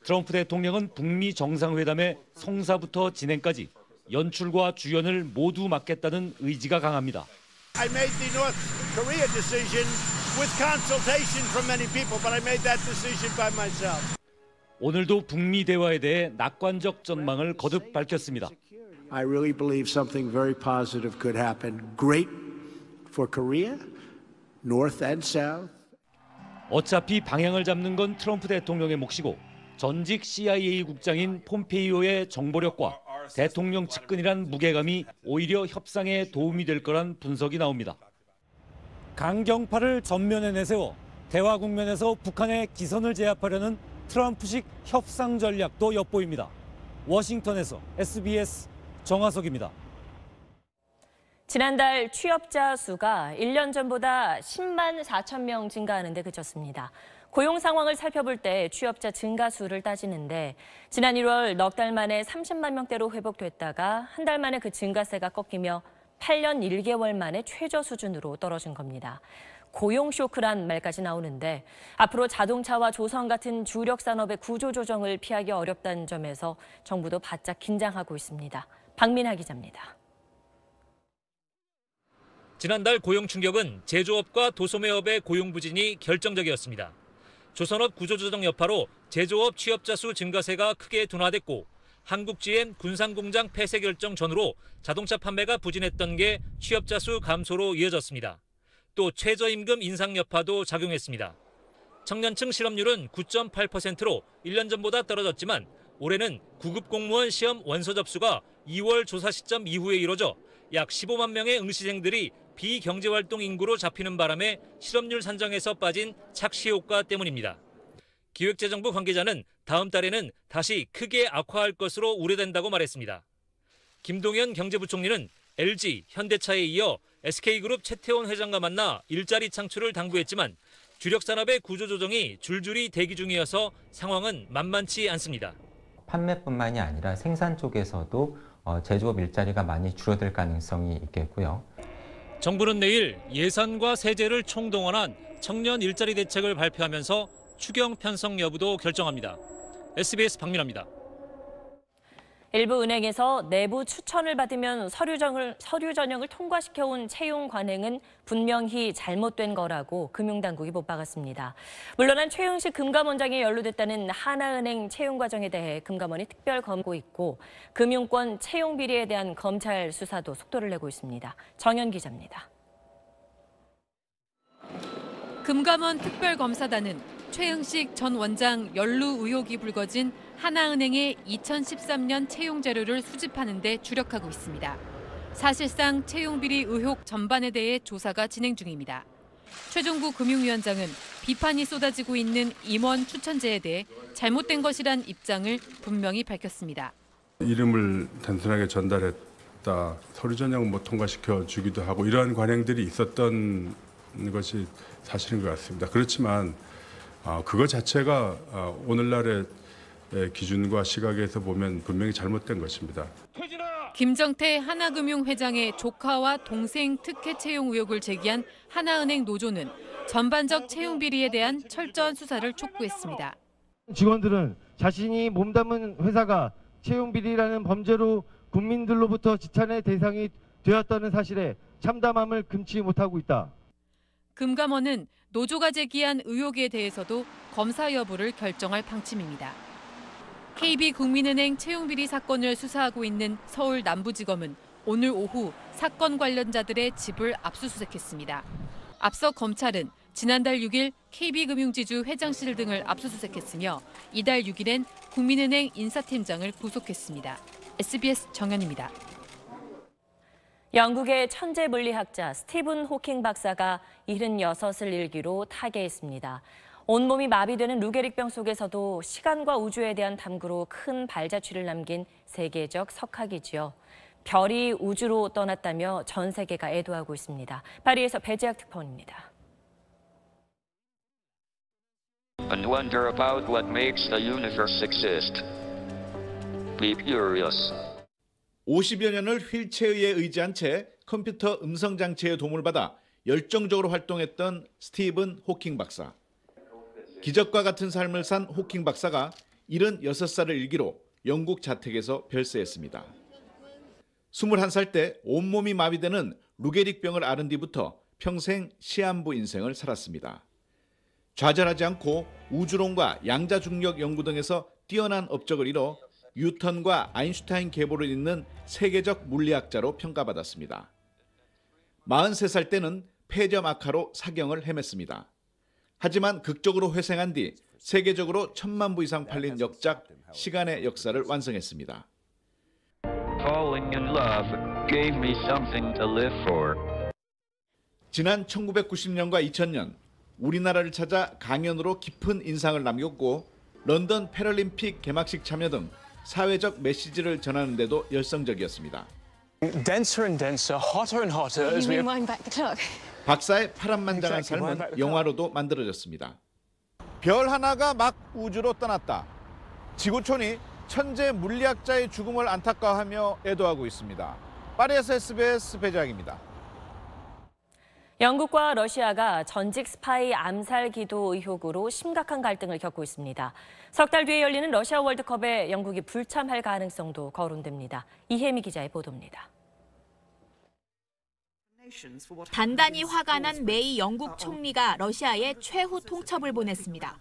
트럼프 대통령은 북미 정상회담의 성사부터 진행까지 연출과 주연을 모두 맡겠다는 의지가 강합니다. I made the North Korea decision with consultation from many people, but I made that decision by myself. 오늘도 북미 대화에 대해 낙관적 전망을 거듭 밝혔습니다. I really believe something very positive could happen. Great for Korea, North and South. 어차피 방향을 잡는 건 트럼프 대통령의 몫이고 전직 CIA 국장인 폼페이오의 정보력과 대통령 측근이란 무게감이 오히려 협상에 도움이 될 거란 분석이 나옵니다. 강경파를 전면에 내세워 대화 국면에서 북한의 기선을 제압하려는 트럼프식 협상 전략도 엿보입니다. 워싱턴에서 SBS 정하석입니다. 지난달 취업자 수가 1년 전보다 10만 4천 명 증가하는 데 그쳤습니다. 고용 상황을 살펴볼 때 취업자 증가 수를 따지는데 지난 1월 넉 달 만에 30만 명대로 회복됐다가 한 달 만에 그 증가세가 꺾이며 8년 1개월 만에 최저 수준으로 떨어진 겁니다. 고용 쇼크란 말까지 나오는데 앞으로 자동차와 조선 같은 주력 산업의 구조 조정을 피하기 어렵다는 점에서 정부도 바짝 긴장하고 있습니다. 박민하 기자입니다. 지난달 고용 충격은 제조업과 도소매업의 고용 부진이 결정적이었습니다. 조선업 구조조정 여파로 제조업 취업자 수 증가세가 크게 둔화됐고 한국 GM 군산공장 폐쇄 결정 전후로 자동차 판매가 부진했던 게 취업자 수 감소로 이어졌습니다. 또 최저임금 인상 여파도 작용했습니다. 청년층 실업률은 9.8%로 1년 전보다 떨어졌지만 올해는 9급 공무원 시험 원서 접수가 2월 조사 시점 이후에 이뤄져 약 15만 명의 응시생들이 비경제활동 인구로 잡히는 바람에 실업률 산정에서 빠진 착시 효과 때문입니다. 기획재정부 관계자는 다음 달에는 다시 크게 악화할 것으로 우려된다고 말했습니다. 김동연 경제부총리는 LG, 현대차에 이어 SK그룹 최태원 회장과 만나 일자리 창출을 당부했지만 주력 산업의 구조조정이 줄줄이 대기 중이어서 상황은 만만치 않습니다. 판매뿐만이 아니라 생산 쪽에서도 제조업 일자리가 많이 줄어들 가능성이 있겠고요. 정부는 내일 예산과 세제를 총동원한 청년 일자리 대책을 발표하면서 추경 편성 여부도 결정합니다. SBS 박민아입니다. 일부 은행에서 내부 추천을 받으면 서류 전형을 통과시켜온 채용 관행은 분명히 잘못된 거라고 금융당국이 못박았습니다. 물러난 최영식 금감원장이 연루됐다는 하나은행 채용 과정에 대해 금감원이 특별 검토하고 있고 금융권 채용 비리에 대한 검찰 수사도 속도를 내고 있습니다. 정연 기자입니다. 금감원 특별검사단은 최응식 전 원장 연루 의혹이 불거진 하나은행의 2013년 채용 자료를 수집하는 데 주력하고 있습니다. 사실상 채용 비리 의혹 전반에 대해 조사가 진행 중입니다. 최종구 금융위원장은 비판이 쏟아지고 있는 임원 추천제에 대해 잘못된 것이란 입장을 분명히 밝혔습니다. 이름을 단순하게 전달했다, 서류 전형을 못 통과시켜 주기도 하고 이러한 관행들이 있었던 것이 사실인 것 같습니다. 그렇지만 그거 자체가 오늘날의 기준과 시각에서 보면 분명히 잘못된 것입니다. 김정태 하나금융 회장의 조카와 동생 특혜 채용 의혹을 제기한 하나은행 노조는 전반적 채용 비리에 대한 철저한 수사를 촉구했습니다. 직원들은 자신이 몸담은 회사가 채용 비리라는 범죄로 국민들로부터 지탄의 대상이 되었다는 사실에 참담함을 금치 못하고 있다. 금감원은 노조가 제기한 의혹에 대해서도 검사 여부를 결정할 방침입니다. KB국민은행 채용비리 사건을 수사하고 있는 서울 남부지검은 오늘 오후 사건 관련자들의 집을 압수수색했습니다. 앞서 검찰은 지난달 6일 KB금융지주 회장실 등을 압수수색했으며 이달 6일엔 국민은행 인사팀장을 구속했습니다. SBS 정연입니다. 영국의 천재 물리학자 스티븐 호킹 박사가 76을 일기로 타계했습니다. 온몸이 마비되는 루게릭병 속에서도 시간과 우주에 대한 탐구로 큰 발자취를 남긴 세계적 석학이지요. 별이 우주로 떠났다며 전 세계가 애도하고 있습니다. 파리에서 배재학 특파원입니다. And wonder about what makes the universe exist. Be curious. 50여 년을 휠체어에 의지한 채 컴퓨터 음성 장치의 도움을 받아 열정적으로 활동했던 스티븐 호킹 박사. 기적과 같은 삶을 산 호킹 박사가 76살을 일기로 영국 자택에서 별세했습니다. 21살 때 온몸이 마비되는 루게릭병을 앓은 뒤부터 평생 시한부 인생을 살았습니다. 좌절하지 않고 우주론과 양자중력 연구 등에서 뛰어난 업적을 이뤄 뉴턴과 아인슈타인 계보를 잇는 세계적 물리학자로 평가받았습니다. 43살 때는 폐렴 악화로 사경을 헤맸습니다. 하지만 극적으로 회생한 뒤 세계적으로 1000만 부 이상 팔린 역작 시간의 역사를 완성했습니다. Falling in love gave me something to live for. 지난 1990년과 2000년 우리나라를 찾아 강연으로 깊은 인상을 남겼고 런던 패럴림픽 개막식 참여 등 사회적 메시지를 전하는 데도 열성적이었습니다. Denser and denser, hotter and hotter as we wind back the clock. 박사의 파란만장한 삶은 영화로도 만들어졌습니다. 별 하나가 막 우주로 떠났다. 지구촌이 천재 물리학자의 죽음을 안타까워하며 애도하고 있습니다. 파리에서 SBS 배재학입니다. 영국과 러시아가 전직 스파이 암살 기도 의혹으로 심각한 갈등을 겪고 있습니다. 석 달 뒤에 열리는 러시아 월드컵에 영국이 불참할 가능성도 거론됩니다. 이혜미 기자의 보도입니다. 단단히 화가 난 메이 영국 총리가 러시아에 최후 통첩을 보냈습니다.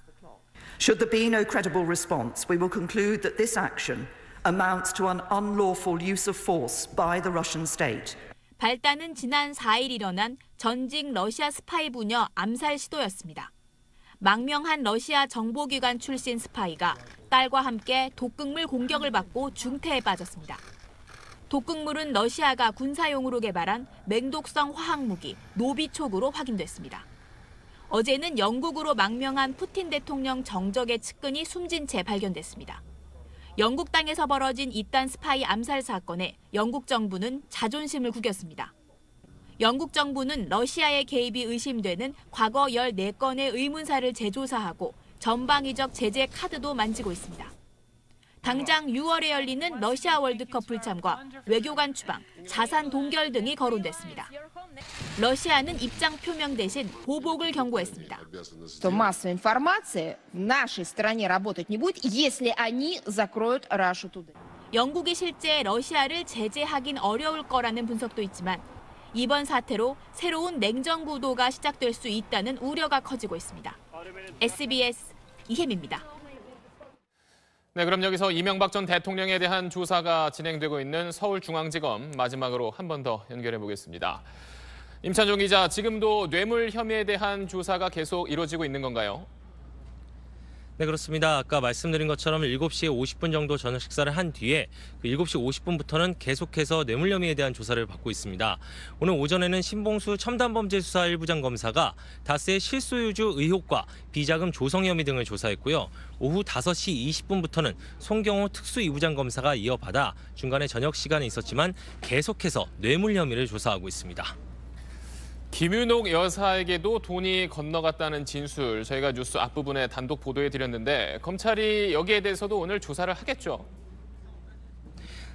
Should there be no credible response, we will conclude that this action amounts to an unlawful use of force by the Russian state. 발단은 지난 4일 일어난 전직 러시아 스파이 부녀 암살 시도였습니다. 망명한 러시아 정보기관 출신 스파이가 딸과 함께 독극물 공격을 받고 중태에 빠졌습니다. 독극물은 러시아가 군사용으로 개발한 맹독성 화학무기 노비촉으로 확인됐습니다. 어제는 영국으로 망명한 푸틴 대통령 정적의 측근이 숨진 채 발견됐습니다. 영국 땅에서 벌어진 이딴 스파이 암살 사건에 영국 정부는 자존심을 구겼습니다. 영국 정부는 러시아의 개입이 의심되는 과거 14건의 의문사를 재조사하고 전방위적 제재 카드도 만지고 있습니다. 당장 6월에 열리는 러시아 월드컵 불참과 외교관 추방, 자산 동결 등이 거론됐습니다. 러시아는 입장 표명 대신 보복을 경고했습니다. Массовая информация в нашей стране работать не будет, если они закроют Russia Today. 영국이 실제 러시아를 제재하긴 어려울 거라는 분석도 있지만 이번 사태로 새로운 냉전 구도가 시작될 수 있다는 우려가 커지고 있습니다. SBS 이혜미입니다. 네, 그럼 여기서 이명박 전 대통령에 대한 조사가 진행되고 있는 서울중앙지검 마지막으로 한 번 더 연결해 보겠습니다. 임찬종 기자, 지금도 뇌물 혐의에 대한 조사가 계속 이루어지고 있는 건가요? 네, 그렇습니다. 아까 말씀드린 것처럼 7시에 50분 정도 저녁 식사를 한 뒤에 7시 50분부터는 계속해서 뇌물 혐의에 대한 조사를 받고 있습니다. 오늘 오전에는 신봉수 첨단범죄수사 1부장 검사가 다스의 실소유주 의혹과 비자금 조성 혐의 등을 조사했고요. 오후 5시 20분부터는 송경호 특수 2부장 검사가 이어받아 중간에 저녁 시간이 있었지만 계속해서 뇌물 혐의를 조사하고 있습니다. 김윤옥 여사에게도 돈이 건너갔다는 진술, 저희가 뉴스 앞부분에 단독 보도해드렸는데 검찰이 여기에 대해서도 오늘 조사를 하겠죠?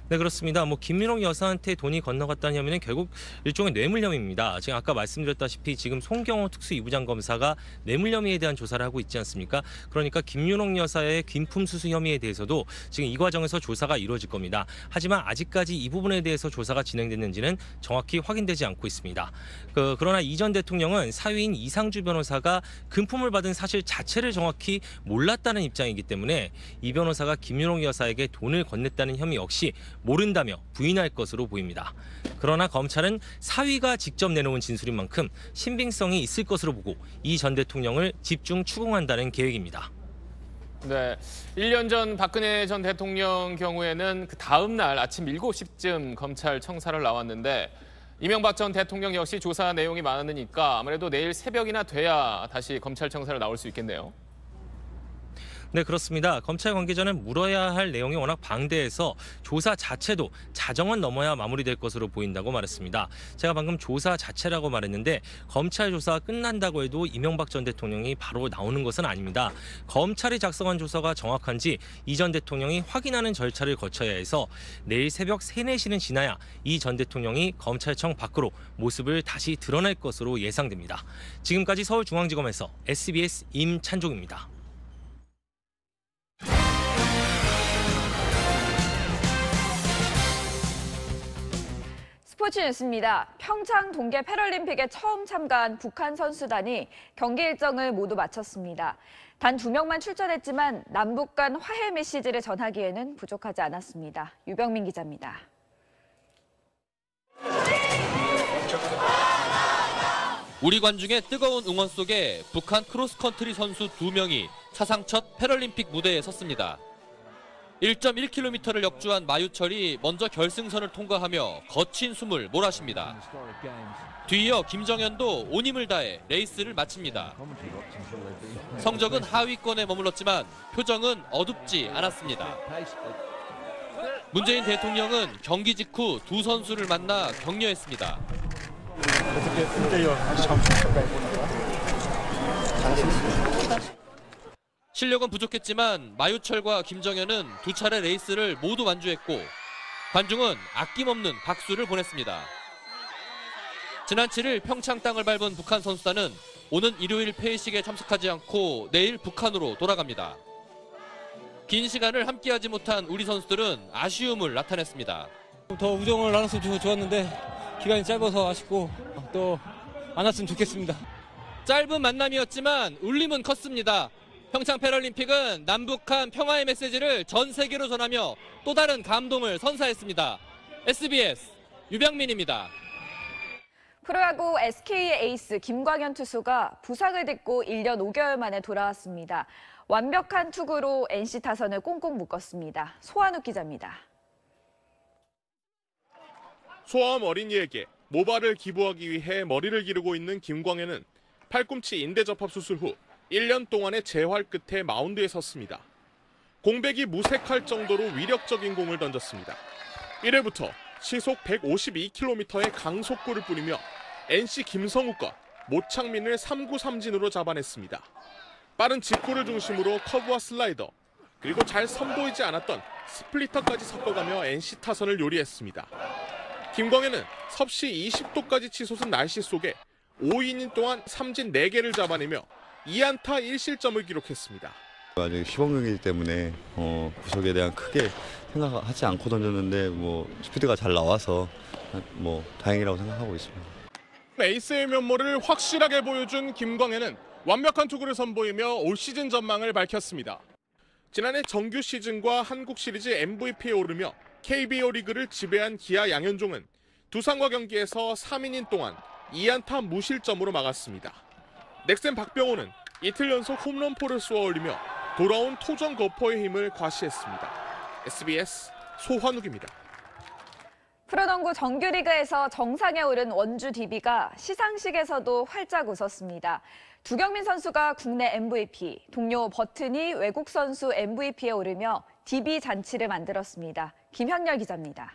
네, 그렇습니다. 김윤옥 여사한테 돈이 건너갔다는 혐의는 결국 일종의 뇌물 혐의입니다. 지금 아까 말씀드렸다시피 지금 송경호 특수 2부장 검사가 뇌물 혐의에 대한 조사를 하고 있지 않습니까? 그러니까 김윤옥 여사의 김품 수수 혐의에 대해서도 지금 이 과정에서 조사가 이루어질 겁니다. 하지만 아직까지 이 부분에 대해서 조사가 진행됐는지는 정확히 확인되지 않고 있습니다. 그러나 이 전 대통령은 사위인 이상주 변호사가 금품을 받은 사실 자체를 정확히 몰랐다는 입장이기 때문에 이 변호사가 김윤옥 여사에게 돈을 건넸다는 혐의 역시 모른다며 부인할 것으로 보입니다. 그러나 검찰은 사위가 직접 내놓은 진술인 만큼 신빙성이 있을 것으로 보고 이 전 대통령을 집중 추궁한다는 계획입니다. 네, 1년 전 박근혜 전 대통령 경우에는 그 다음 날 아침 7시쯤 검찰 청사를 나왔는데 이명박 전 대통령 역시 조사 내용이 많으니까 아무래도 내일 새벽이나 돼야 다시 검찰 청사를 나올 수 있겠네요. 네, 그렇습니다. 검찰 관계자는 물어야 할 내용이 워낙 방대해서 조사 자체도 자정은 넘어야 마무리될 것으로 보인다고 말했습니다. 제가 방금 조사 자체라고 말했는데 검찰 조사가 끝난다고 해도 이명박 전 대통령이 바로 나오는 것은 아닙니다. 검찰이 작성한 조사가 정확한지 이 전 대통령이 확인하는 절차를 거쳐야 해서 내일 새벽 3, 4시는 지나야 이 전 대통령이 검찰청 밖으로 모습을 다시 드러낼 것으로 예상됩니다. 지금까지 서울중앙지검에서 SBS 임찬종입니다. 스포츠 뉴스입니다. 평창 동계 패럴림픽에 처음 참가한 북한 선수단이 경기 일정을 모두 마쳤습니다. 단 2명만 출전했지만 남북 간 화해 메시지를 전하기에는 부족하지 않았습니다. 유병민 기자입니다. 우리 관중의 뜨거운 응원 속에 북한 크로스컨트리 선수 2명이 사상 첫 패럴림픽 무대에 섰습니다. 1.1km를 역주한 마유철이 먼저 결승선을 통과하며 거친 숨을 몰아쉽니다. 뒤이어 김정현도 온 힘을 다해 레이스를 마칩니다. 성적은 하위권에 머물렀지만 표정은 어둡지 않았습니다. 문재인 대통령은 경기 직후 두 선수를 만나 격려했습니다. 실력은 부족했지만 마유철과 김정현은 두 차례 레이스를 모두 완주했고 관중은 아낌없는 박수를 보냈습니다. 지난 7일 평창 땅을 밟은 북한 선수단은 오는 일요일 폐회식에 참석하지 않고 내일 북한으로 돌아갑니다. 긴 시간을 함께하지 못한 우리 선수들은 아쉬움을 나타냈습니다. 더 우정을 나눴으면 좋았는데 기간이 짧아서 아쉽고 또 안 왔으면 좋겠습니다. 짧은 만남이었지만 울림은 컸습니다. 평창 패럴림픽은 남북한 평화의 메시지를 전 세계로 전하며 또 다른 감동을 선사했습니다. SBS 유병민입니다. 프로야구 SK의 에이스 김광현 투수가 부상을 딛고 1년 5개월 만에 돌아왔습니다. 완벽한 투구로 NC 타선을 꽁꽁 묶었습니다. 소한욱 기자입니다. 소아암 어린이에게 모발을 기부하기 위해 머리를 기르고 있는 김광현은 팔꿈치 인대 접합 수술 후 1년 동안의 재활 끝에 마운드에 섰습니다. 공백이 무색할 정도로 위력적인 공을 던졌습니다. 1회부터 시속 152km의 강속구를 뿌리며 NC 김성욱과 모창민을 3구 3진으로 잡아냈습니다. 빠른 직구를 중심으로 커브와 슬라이더, 그리고 잘 선보이지 않았던 스플리터까지 섞어가며 NC 타선을 요리했습니다. 김광현은 섭씨 20도까지 치솟은 날씨 속에 5이닝 동안 삼진 4개를 잡아내며 2안타 1실점을 기록했습니다. 아직 시범경기이기 때문에 구속에 대한 크게 생각하지 않고 던졌는데 스피드가 잘 나와서 다행이라고 생각하고 있습니다. 에이스의 면모를 확실하게 보여준 김광현은 완벽한 투구를 선보이며 올 시즌 전망을 밝혔습니다. 지난해 정규 시즌과 한국 시리즈 MVP에 오르며 KBO 리그를 지배한 기아 양현종은 두산과 경기에서 3이닝 동안 2안타 무실점으로 막았습니다. 넥센 박병호는 이틀 연속 홈런포를 쏘아올리며 돌아온 토종 거포의 힘을 과시했습니다. SBS 소환욱입니다. 프로농구 정규리그에서 정상에 오른 원주 DB가 시상식에서도 활짝 웃었습니다. 두경민 선수가 국내 MVP, 동료 버튼이 외국 선수 MVP에 오르며 DB 잔치를 만들었습니다. 김형렬 기자입니다.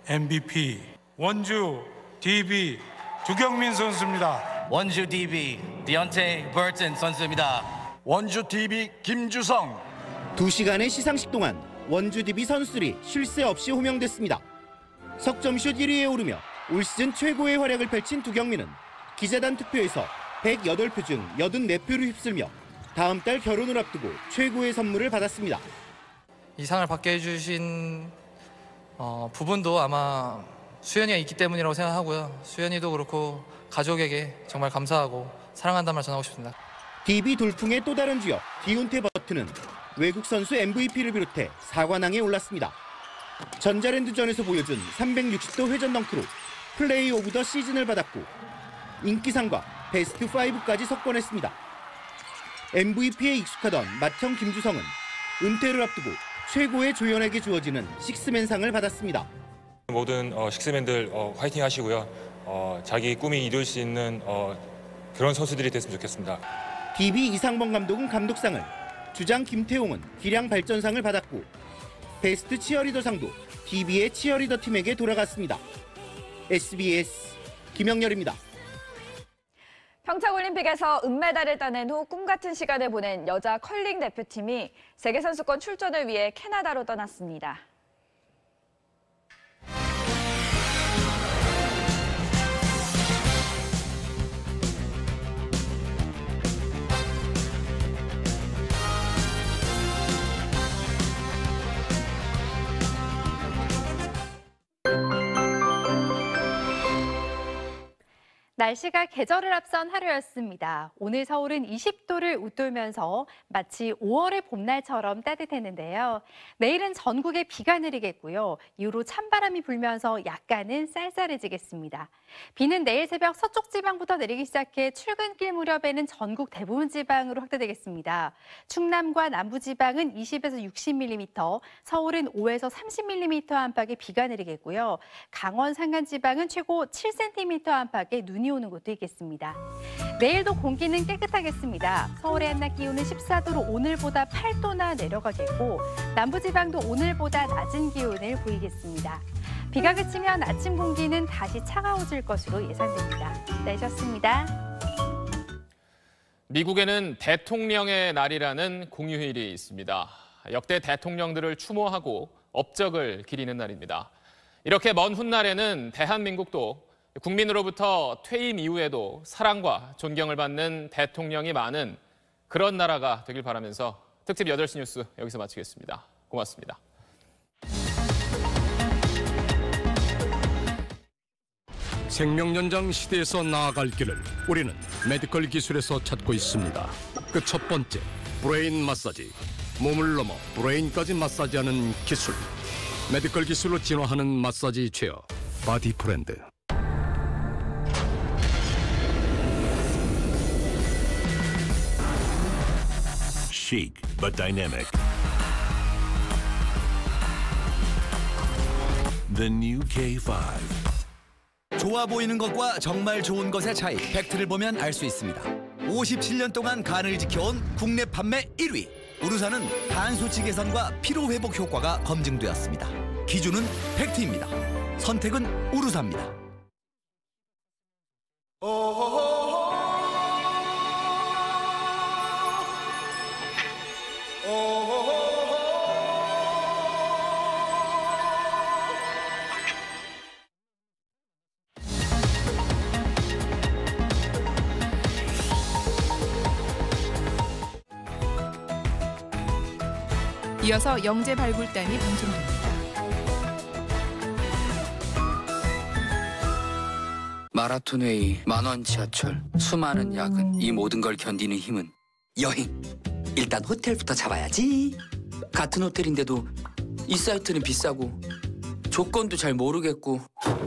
MVP 원주 DB 두경민 선수입니다. 원주 DB 디언테 버튼 선수입니다. 원주 DB 김주성. 2시간의 시상식 동안 원주 DB 선수들이 쉴 새 없이 호명됐습니다. 석점슛 1위에 오르며 올 시즌 최고의 활약을 펼친 두경민은 기자단 투표에서 108표 중 84표를 휩쓸며 다음 달 결혼을 앞두고 최고의 선물을 받았습니다. 이 상을 받게 해주신 부분도 아마 수연이가 있기 때문이라고 생각하고요. 수연이도 그렇고 가족에게 정말 감사하고 사랑한다는 말 전하고 싶습니다. DB 돌풍의 또 다른 주역 디온테 버튼은 외국 선수 MVP를 비롯해 4관왕에 올랐습니다. 전자랜드전에서 보여준 360도 회전 덩크로 플레이 오브 더 시즌을 받았고 인기상과 베스트 5까지 석권했습니다. MVP에 익숙하던 맏형 김주성은 은퇴를 앞두고 최고의 조연에게 주어지는 식스맨상을 받았습니다. 모든 식스맨들 화이팅 하시고요. 자기 꿈이 이룰 수 있는 그런 선수들이 됐으면 좋겠습니다. DB 이상범 감독은 감독상을, 주장 김태용은 기량 발전상을 받았고 베스트 치어리더상도 DB의 치어리더 팀에게 돌아갔습니다. SBS 김영렬입니다. 평창올림픽에서 은메달을 따낸 후 꿈같은 시간을 보낸 여자 컬링 대표팀이 세계선수권 출전을 위해 캐나다로 떠났습니다. 날씨가 계절을 앞선 하루였습니다. 오늘 서울은 20도를 웃돌면서 마치 5월의 봄날처럼 따뜻했는데요. 내일은 전국에 비가 내리겠고요. 이후로 찬바람이 불면서 약간은 쌀쌀해지겠습니다. 비는 내일 새벽 서쪽 지방부터 내리기 시작해 출근길 무렵에는 전국 대부분 지방으로 확대되겠습니다. 충남과 남부 지방은 20에서 60mm, 서울은 5에서 30mm 안팎의 비가 내리겠고요. 강원 산간 지방은 최고 7cm 안팎의 눈이 오는 곳도 있겠습니다. 내일도 공기는 깨끗하겠습니다. 서울의 한낮 기온은 14도로 오늘보다 8도나 내려가겠고 남부지방도 오늘보다 낮은 기온을 보이겠습니다. 비가 그치면 아침 공기는 다시 차가워질 것으로 예상됩니다. 날씨였습니다. 미국에는 대통령의 날이라는 공휴일이 있습니다. 역대 대통령들을 추모하고 업적을 기리는 날입니다. 이렇게 먼 훗날에는 대한민국도 국민으로부터 퇴임 이후에도 사랑과 존경을 받는 대통령이 많은 그런 나라가 되길 바라면서 특집 8시 뉴스 여기서 마치겠습니다. 고맙습니다. 생명연장 시대에서 나아갈 길을 우리는 메디컬 기술에서 찾고 있습니다. 그 첫 번째, 브레인 마사지. 몸을 넘어 브레인까지 마사지하는 기술. 메디컬 기술로 진화하는 마사지 체어, 바디프렌드. Chic but dynamic. The new K5. 좋아 보이는 것과 정말 좋은 것의 차이, 팩트를 보면 알 수 있습니다. 57년 동안 간을 지켜온 국내 판매 1위. 우루사는 간 수치 개선과 피로 회복 효과가 검증되었습니다. 기준은 팩트입니다. 선택은 우루사입니다. 이어서 영재 발굴단이 방송됩니다. 마라톤 회의, 만원 지하철, 수많은 야근, 이 모든 걸 견디는 힘은 여행. 일단 호텔부터 잡아야지. 같은 호텔인데도 이 사이트는 비싸고 조건도 잘 모르겠고.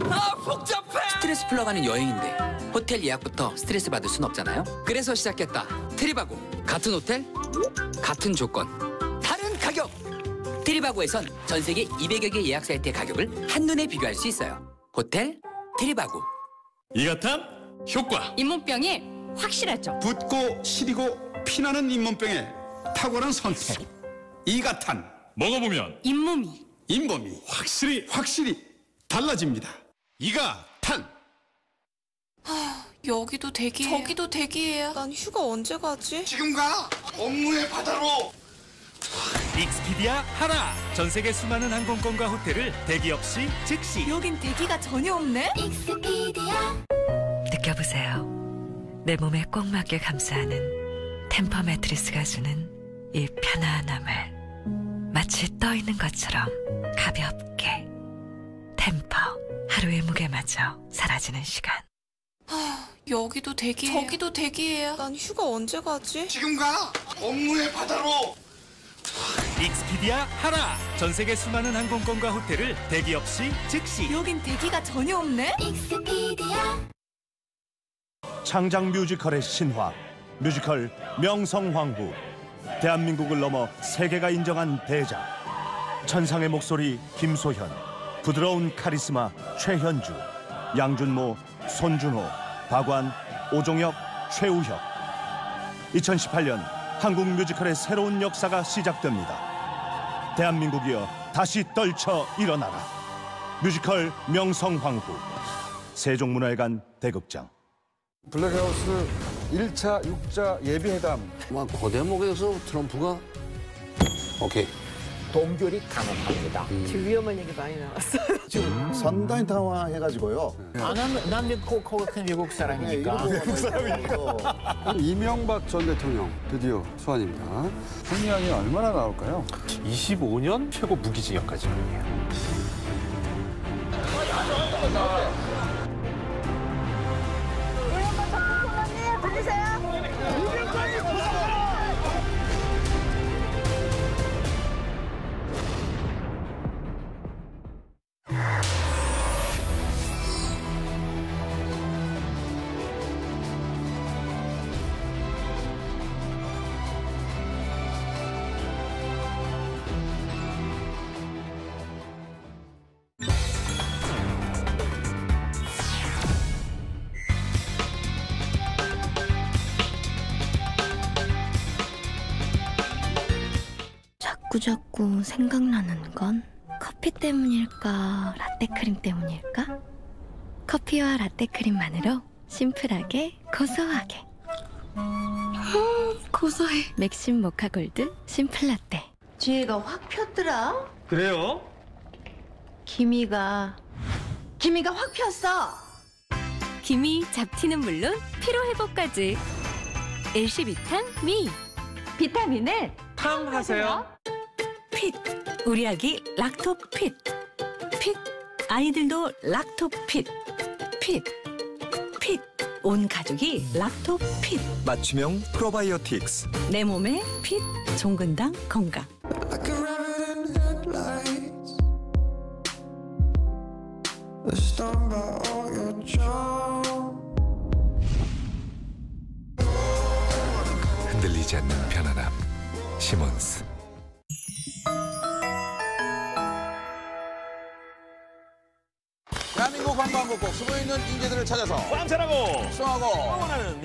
아, 복잡해! 스트레스 풀러가는 여행인데 호텔 예약부터 스트레스 받을 순 없잖아요. 그래서 시작했다. 트립하고. 같은 호텔, 같은 조건, 다른 가격. 트립하고에선 전 세계 200여 개 예약 사이트의 가격을 한눈에 비교할 수 있어요. 호텔 트립하고. 이가탄 효과. 잇몸병이 확실하죠. 붓고 시리고 피나는 잇몸병에 탁월한 선택. 이가탄. 먹어보면 잇몸이 확실히 달라집니다. 이가탄. 여기도 대기예요. 저기도 대기예요. 난 휴가 언제 가지? 지금 가. 업무의 바다로. 익스피디아 하라! 전 세계 수많은 항공권과 호텔을 대기 없이 즉시. 여긴 대기가 전혀 없네. 익스피디아. 느껴보세요. 내 몸에 꼭 맞게 감싸는 템퍼 매트리스가 주는 이 편안함을 마치 떠 있는 것처럼 가볍게. 템퍼. 하루의 무게마저 사라지는 시간. 여기도 대기예요. 저기도 대기예요. 난 휴가 언제 가지? 지금 가! 업무의 바다로! 익스피디아 하라! 전 세계 수많은 항공권과 호텔을 대기 없이 즉시. 여긴 대기가 전혀 없네. 익스피디아. 창작 뮤지컬의 신화, 뮤지컬 명성황후. 대한민국을 넘어 세계가 인정한 대작. 천상의 목소리 김소현, 부드러운 카리스마 최현주, 양준모, 손준호, 박완, 오종혁, 최우혁. 2018년 한국 뮤지컬의 새로운 역사가 시작됩니다. 대한민국이여 다시 떨쳐 일어나라. 뮤지컬 명성황후. 세종문화회관 대극장. 블랙하우스 1차 6자 예비회담. 그 대목에서 트럼프가 오케이. 동결이 가능합니다. 지금 위험한 얘기 많이 나왔어요. 지금 선다인 타화 해가지고요. 난 미국 사람이니까. 미국 사람이니까. 이명박 전 대통령 드디어 소환입니다. 승리안이 얼마나 나올까요? 25년 최고 무기징역까지예요. 자꾸 생각나는 건 커피 때문일까, 라떼크림 때문일까? 커피와 라떼크림만으로 심플하게 고소하게. 고소해. 맥심 모카골드 심플라떼. 뒤에가 확 폈더라. 그래요? 기미가 확 폈어. 기미 잡티는 물론 피로 회복까지. LC 비탄 미. 비타민을 탕 하세요. 핏. 우리 아기 락토핏. 핏. 아이들도 락토핏. 핏. 핏. 온 가족이 락토핏. 맞춤형 프로바이오틱스. 내 몸에 핏. 종근당 건강. 흔들리지 않는 편안함. 시몬스. 대한민국 관광국국 숨어있는 인재들을 찾아서 꽝차라고 수하고 응원하는